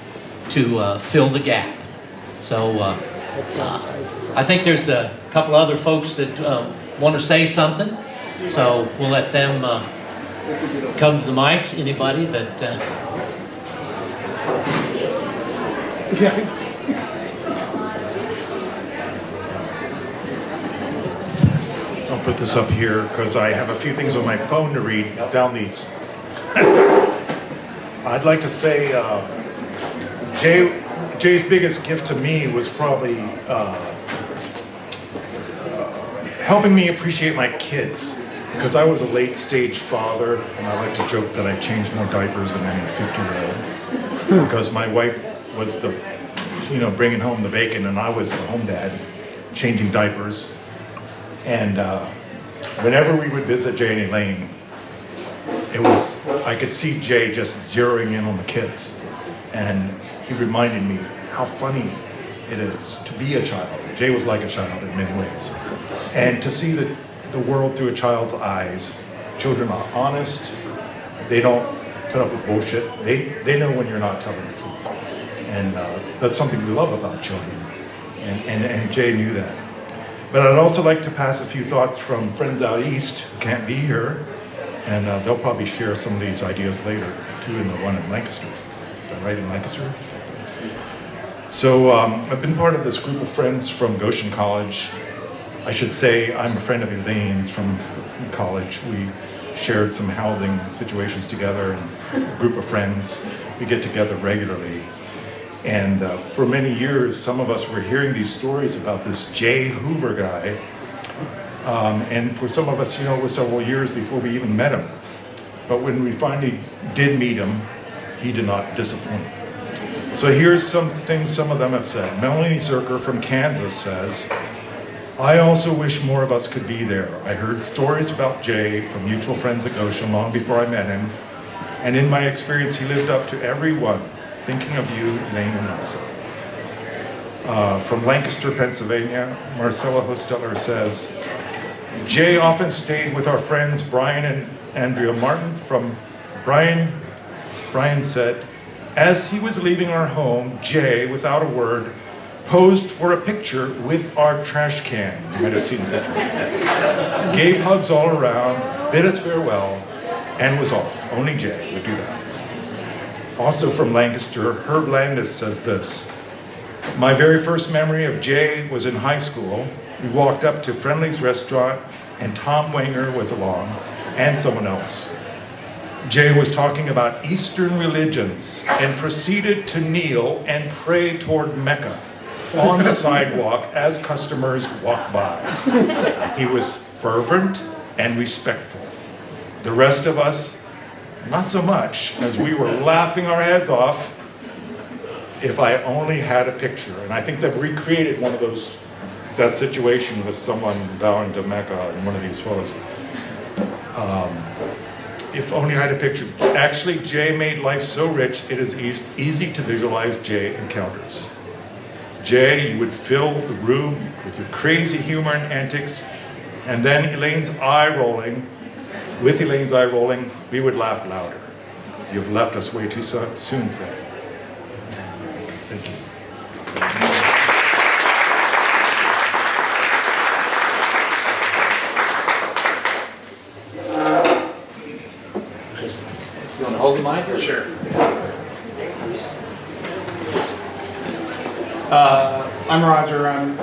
to fill the gap. So I think there's a couple other folks that want to say something, so we'll let them come to the mic. Anybody that... I'll put this up here because I have a few things on my phone to read. I found these. I'd like to say Jay's biggest gift to me was probably helping me appreciate my kids, because I was a late stage father, and I like to joke that I changed more diapers than any 50-year-old because my wife was the, bringing home the bacon, and I was the home dad changing diapers. And whenever we would visit Jay and Elaine, I could see Jay just zeroing in on the kids, and he reminded me how funny it is to be a child. Jay was like a child in many ways. And to see the world through a child's eyes. Children are honest. They don't put up with bullshit. They know when you're not telling the truth. And that's something we love about children. And Jay knew that. But I'd also like to pass a few thoughts from friends out east who can't be here. And they'll probably share some of these ideas later, too, in the one in Lancaster. Is that right, in Lancaster? So I've been part of this group of friends from Goshen College. I should say I'm a friend of Elaine's from college. We shared some housing situations together, and a group of friends. We get together regularly. And for many years, some of us were hearing these stories about this Jay Hoover guy. And for some of us, it was several years before we even met him. But when we finally did meet him, he did not disappoint. So here's some things some of them have said. Melanie Zerker from Kansas says, I also wish more of us could be there. I heard stories about Jay from mutual friends at Goshen long before I met him. And in my experience, he lived up to everyone, thinking of you, Elaine and Elsa. From Lancaster, Pennsylvania, Marcella Hosteller says, Jay often stayed with our friends Brian and Andrea Martin. From Brian said, as he was leaving our home, Jay, without a word, posed for a picture with our trash can. You might have seen the picture. Gave hugs all around, bid us farewell, and was off. Only Jay would do that. Also from Lancaster, Herb Landis says this, my very first memory of Jay was in high school. We walked up to Friendly's restaurant, and Tom Wanger was along, and someone else. Jay was talking about Eastern religions and proceeded to kneel and pray toward Mecca on the sidewalk as customers walked by. He was fervent and respectful. The rest of us, not so much, as we were laughing our heads off. If I only had a picture. And I think they've recreated that situation with someone bowing to Mecca in one of these photos. If only I had a picture. Actually, Jay made life so rich, it is easy to visualize Jay encounters. Jay, you would fill the room with your crazy humor and antics, and then with Elaine's eye rolling, we would laugh louder. You've left us way too soon, Fred. Thank you. You want to hold the mic? Or? Sure. I'm Roger. I'm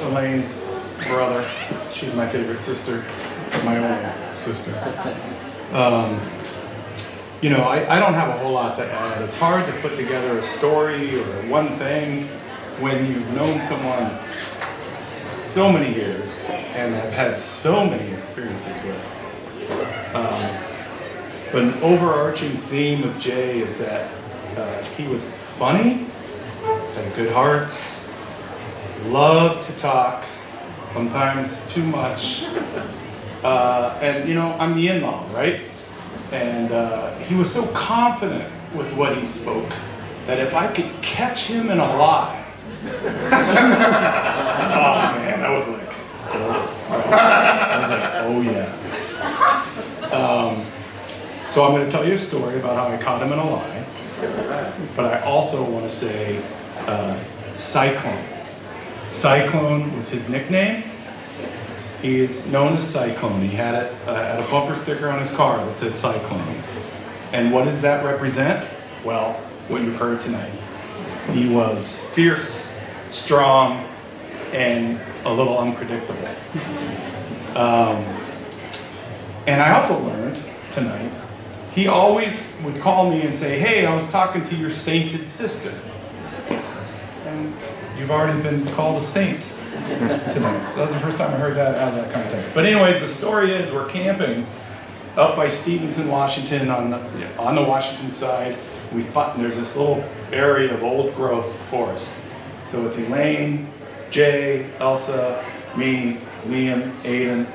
Elaine's brother. She's my favorite sister, my only sister. I don't have a whole lot to add. It's hard to put together a story or one thing when you've known someone so many years and have had so many experiences with. But an overarching theme of Jay is that he was funny, had a good heart, loved to talk, sometimes too much. And I'm the in-law, right? And he was so confident with what he spoke that if I could catch him in a lie, oh man, that was like, oh yeah. So I'm going to tell you a story about how I caught him in a lie, but I also want to say Cyclone. Cyclone was his nickname. He is known as Cyclone. He had a bumper sticker on his car that says Cyclone. And what does that represent? Well, what you've heard tonight. He was fierce, strong, and a little unpredictable. And I also learned tonight, he always would call me and say, hey, I was talking to your sainted sister. And you've already been called a saint tonight. So that's the first time I heard that out of that context. But anyways, the story is we're camping up by Stevenson, Washington, on the Washington side. There's this little area of old growth forest. So it's Elaine, Jay, Elsa, me, Liam, Aiden,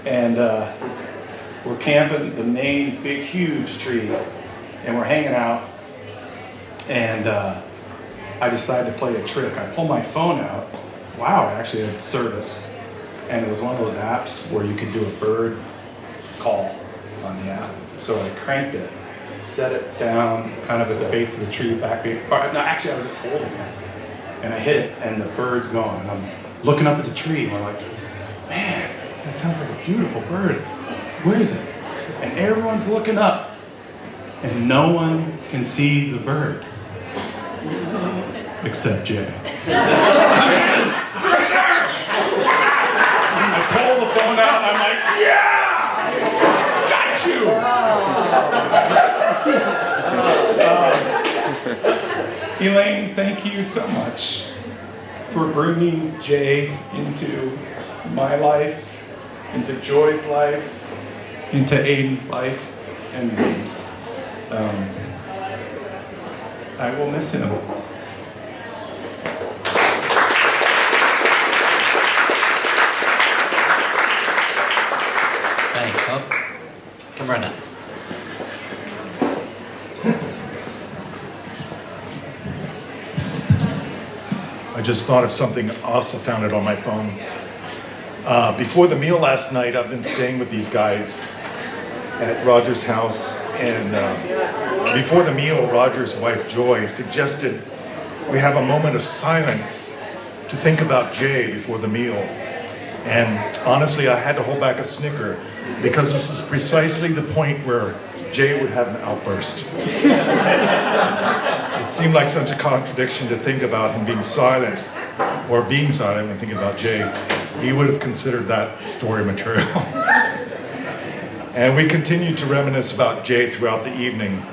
and we're camping the main big huge tree, and we're hanging out, and I decided to play a trick. I pull my phone out. Wow, I actually had service, and it was one of those apps where you could do a bird call on the app. So I cranked it, set it down kind of at the base of the tree actually I was just holding it, and I hit it, and the bird's gone, and I'm looking up at the tree, and we're like, man, that sounds like a beautiful bird. Where is it? And everyone's looking up, and no one can see the bird except Jay. There it is. It's right there. I pull the phone out, and I'm like, yeah, got you. Elaine, thank you so much for bringing Jay into my life, into Joy's life, into Aiden's life, and Liam's. I will miss him. Thanks, huh? Come right now. I just thought of something. I also found it on my phone. Before the meal last night, I've been staying with these guys at Roger's house, and before the meal, Roger's wife Joy suggested we have a moment of silence to think about Jay before the meal. And honestly, I had to hold back a snicker because this is precisely the point where Jay would have an outburst. It seemed like such a contradiction to think about him being silent, or being silent when thinking about Jay. He would have considered that story material. And we continued to reminisce about Jay throughout the evening.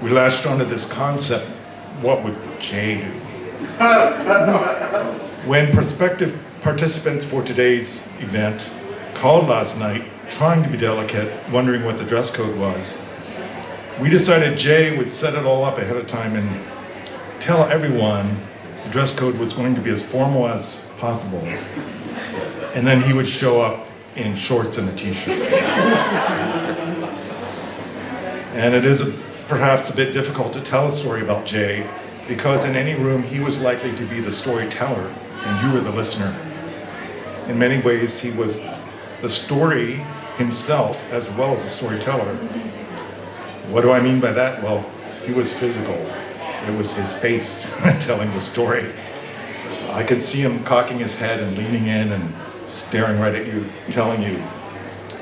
We latched onto this concept, what would Jay do? When prospective participants for today's event called last night, trying to be delicate, wondering what the dress code was, we decided Jay would set it all up ahead of time and tell everyone the dress code was going to be as formal as possible. And then he would show up in shorts and a t-shirt. And it is perhaps a bit difficult to tell a story about Jay, because in any room he was likely to be the storyteller and you were the listener. In many ways he was the story himself as well as the storyteller. What do I mean by that? Well, he was physical. It was his face telling the story. I could see him cocking his head and leaning in and staring right at you, telling you,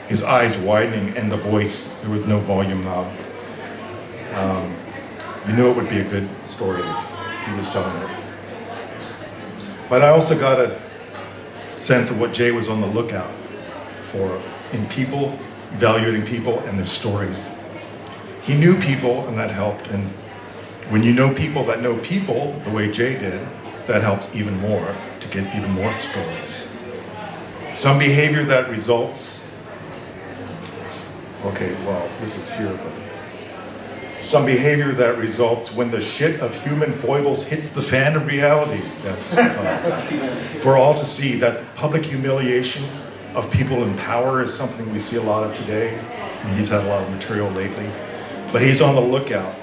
his eyes widening, and the voice, there was no volume knob. You knew it would be a good story if he was telling it. But I also got a sense of what Jay was on the lookout for in people, evaluating people and their stories. He knew people, and that helped. And when you know people that know people, the way Jay did, that helps even more to get even more stories. Some behavior that results, okay, well, this is here, but some behavior that results when the shit of human foibles hits the fan of reality. That's for all to see. That public humiliation of people in power is something we see a lot of today. And he's had a lot of material lately. But he's on the lookout.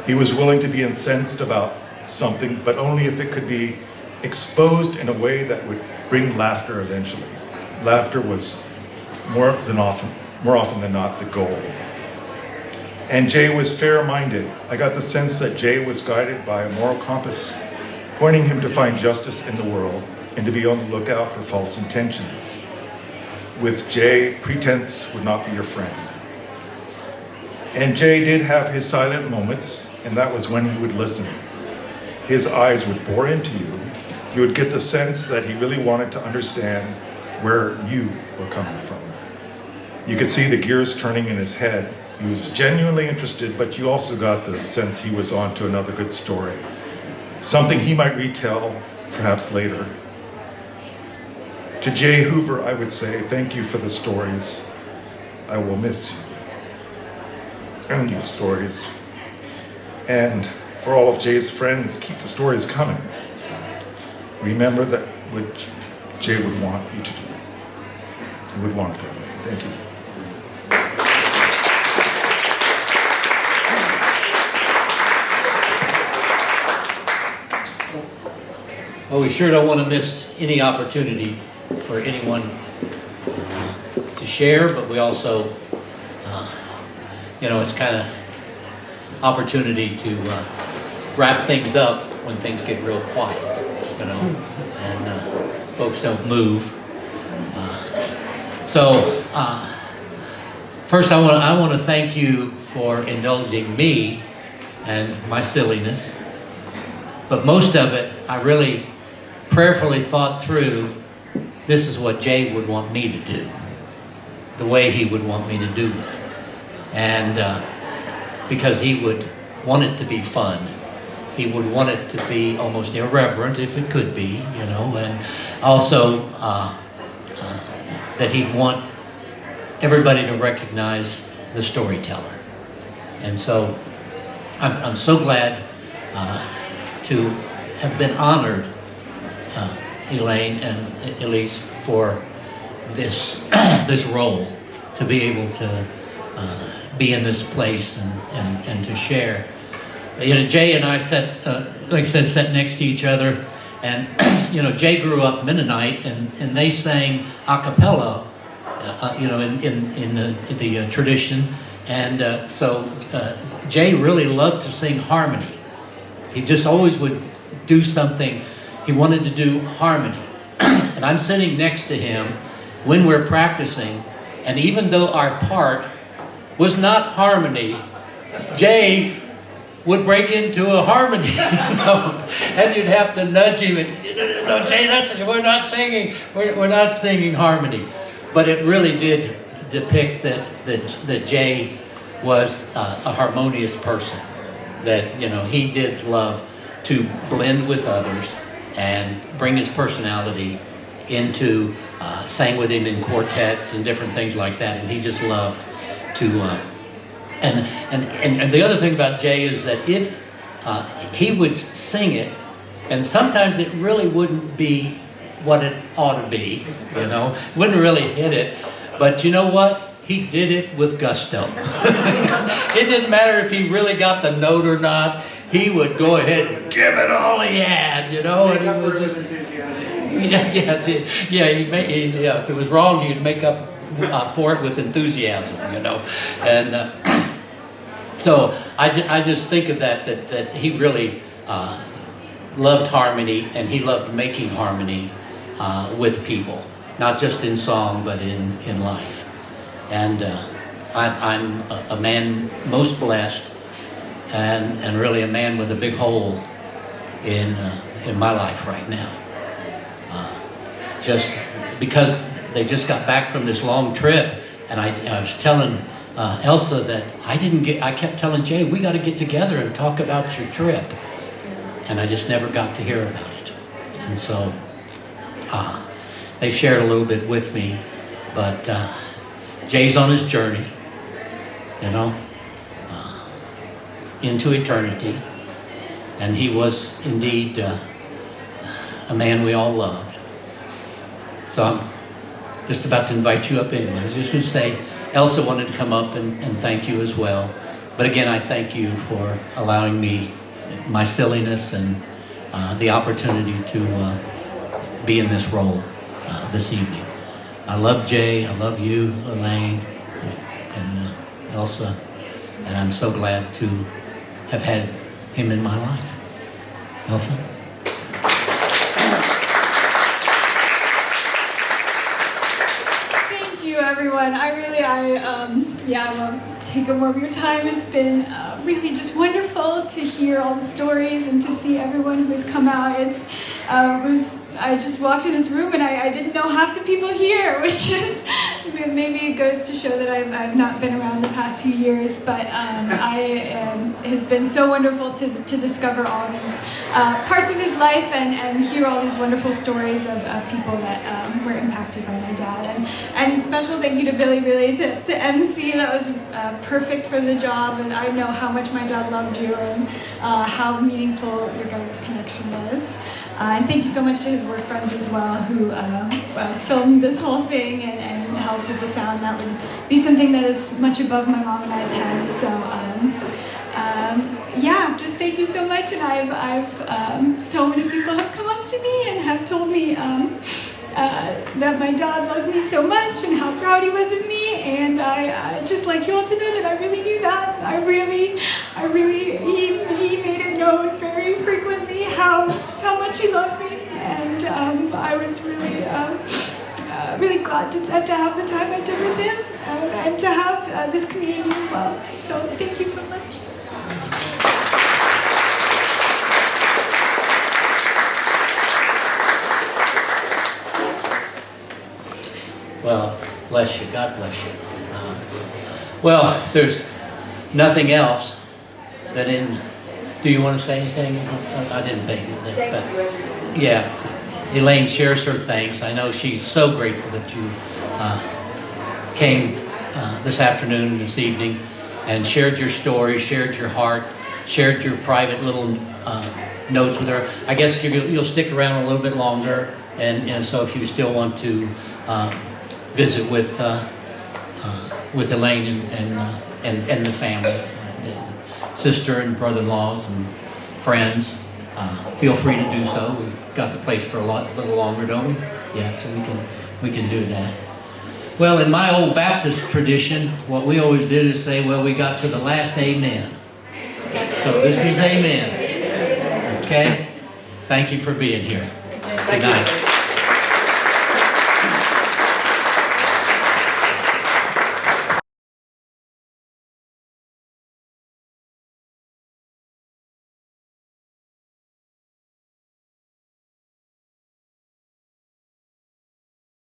He was willing to be incensed about something, but only if it could be exposed in a way that would bring laughter eventually. Laughter was more often than not the goal. And Jay was fair-minded. I got the sense that Jay was guided by a moral compass, pointing him to find justice in the world and to be on the lookout for false intentions. With Jay, pretense would not be your friend. And Jay did have his silent moments, and that was when he would listen. His eyes would bore into you. You would get the sense that he really wanted to understand where you were coming from. You could see the gears turning in his head. He was genuinely interested, but you also got the sense he was on to another good story. Something he might retell, perhaps later. To Jay Hoover, I would say, thank you for the stories. I will miss you. And your stories. And for all of Jay's friends, keep the stories coming. Remember that what Jay would want you to do. He would want it that way. Thank you. Well, we sure don't want to miss any opportunity for anyone to share, but we also, it's kind of opportunity to wrap things up when things get real quiet, and folks don't move. First I want to thank you for indulging me and my silliness, but most of it I really prayerfully thought through. This is what Jay would want me to do, the way he would want me to do it, and because he would want it to be fun. He would want it to be almost irreverent if it could be, and also that he'd want everybody to recognize the storyteller. And so I'm so glad to have been honored, Elaine and Elise, for this this role, to be able to be in this place and to share. Jay and I sat next to each other, and Jay grew up Mennonite, and they sang a cappella, in the tradition, and so Jay really loved to sing harmony. He just always would do something. He wanted to do harmony, and I'm sitting next to him when we're practicing, and even though our part was not harmony, Jay would break into a harmony note, and you'd have to nudge him. And, no, Jay, we're not singing. We're not singing harmony. But it really did depict that Jay was a harmonious person. That he did love to blend with others and bring his personality into, sang with him in quartets and different things like that. And he just loved to. And the other thing about Jay is that if he would sing it, and sometimes it really wouldn't be what it ought to be, wouldn't really hit it, but you know what? He did it with gusto. It didn't matter if he really got the note or not. He would go ahead and give it all he had, and he was just, if it was wrong, he'd make up for it with enthusiasm, and so I just think of that he really loved harmony, and he loved making harmony with people, not just in song but in life. And I'm a man most blessed, and really a man with a big hole in my life right now. Just because they just got back from this long trip, and I was telling Elsa that I kept telling Jay, we got to get together and talk about your trip, and I just never got to hear about it. And so they shared a little bit with me, but Jay's on his journey, into eternity, and he was indeed a man we all loved. So I'm just about to invite you up anyway. I was just going to say, Elsa wanted to come up and thank you as well. But again, I thank you for allowing me my silliness and the opportunity to be in this role this evening. I love Jay, I love you, Elaine, and Elsa, and I'm so glad to have had him in my life. Elsa? I won't take up more of your time. It's been really just wonderful to hear all the stories and to see everyone who has come out. I just walked in this room and I didn't know half the people here, which is maybe it goes to show that I've not been around the past few years, but it's been so wonderful to discover all these parts of his life and hear all these wonderful stories of people that were impacted by my dad. And special thank you to Billy, really, to MC. That was perfect for the job, and I know how much my dad loved you and how meaningful your guys' connection was. And thank you so much to his work friends as well, who filmed this whole thing and helped with the sound. That would be something that is much above my mom and I's heads. So yeah, just thank you so much. And I've so many people have come up to me and have told me that my dad loved me so much and how proud he was of me. And I just like you all to know that I really knew that. He made it known very frequently how much he loved me, and I was really really glad to have the time I did with him, and to have this community as well. So thank you so much. Well, bless you. God bless you. Well, if there's nothing else, then do you want to say anything? I didn't think. But, yeah, Elaine shares her thanks. I know she's so grateful that you came this afternoon, this evening, and shared your story, shared your heart, shared your private little notes with her. I guess you'll stick around a little bit longer, and so if you still want to visit with Elaine and the family, the sister and brother-in-laws and friends, feel free to do so. We've got the place for a little longer, don't we? Yeah, so we can do that. Well, in my old Baptist tradition, what we always did is say, well, we got to the last amen. So this is amen. Okay? Thank you for being here. Good night.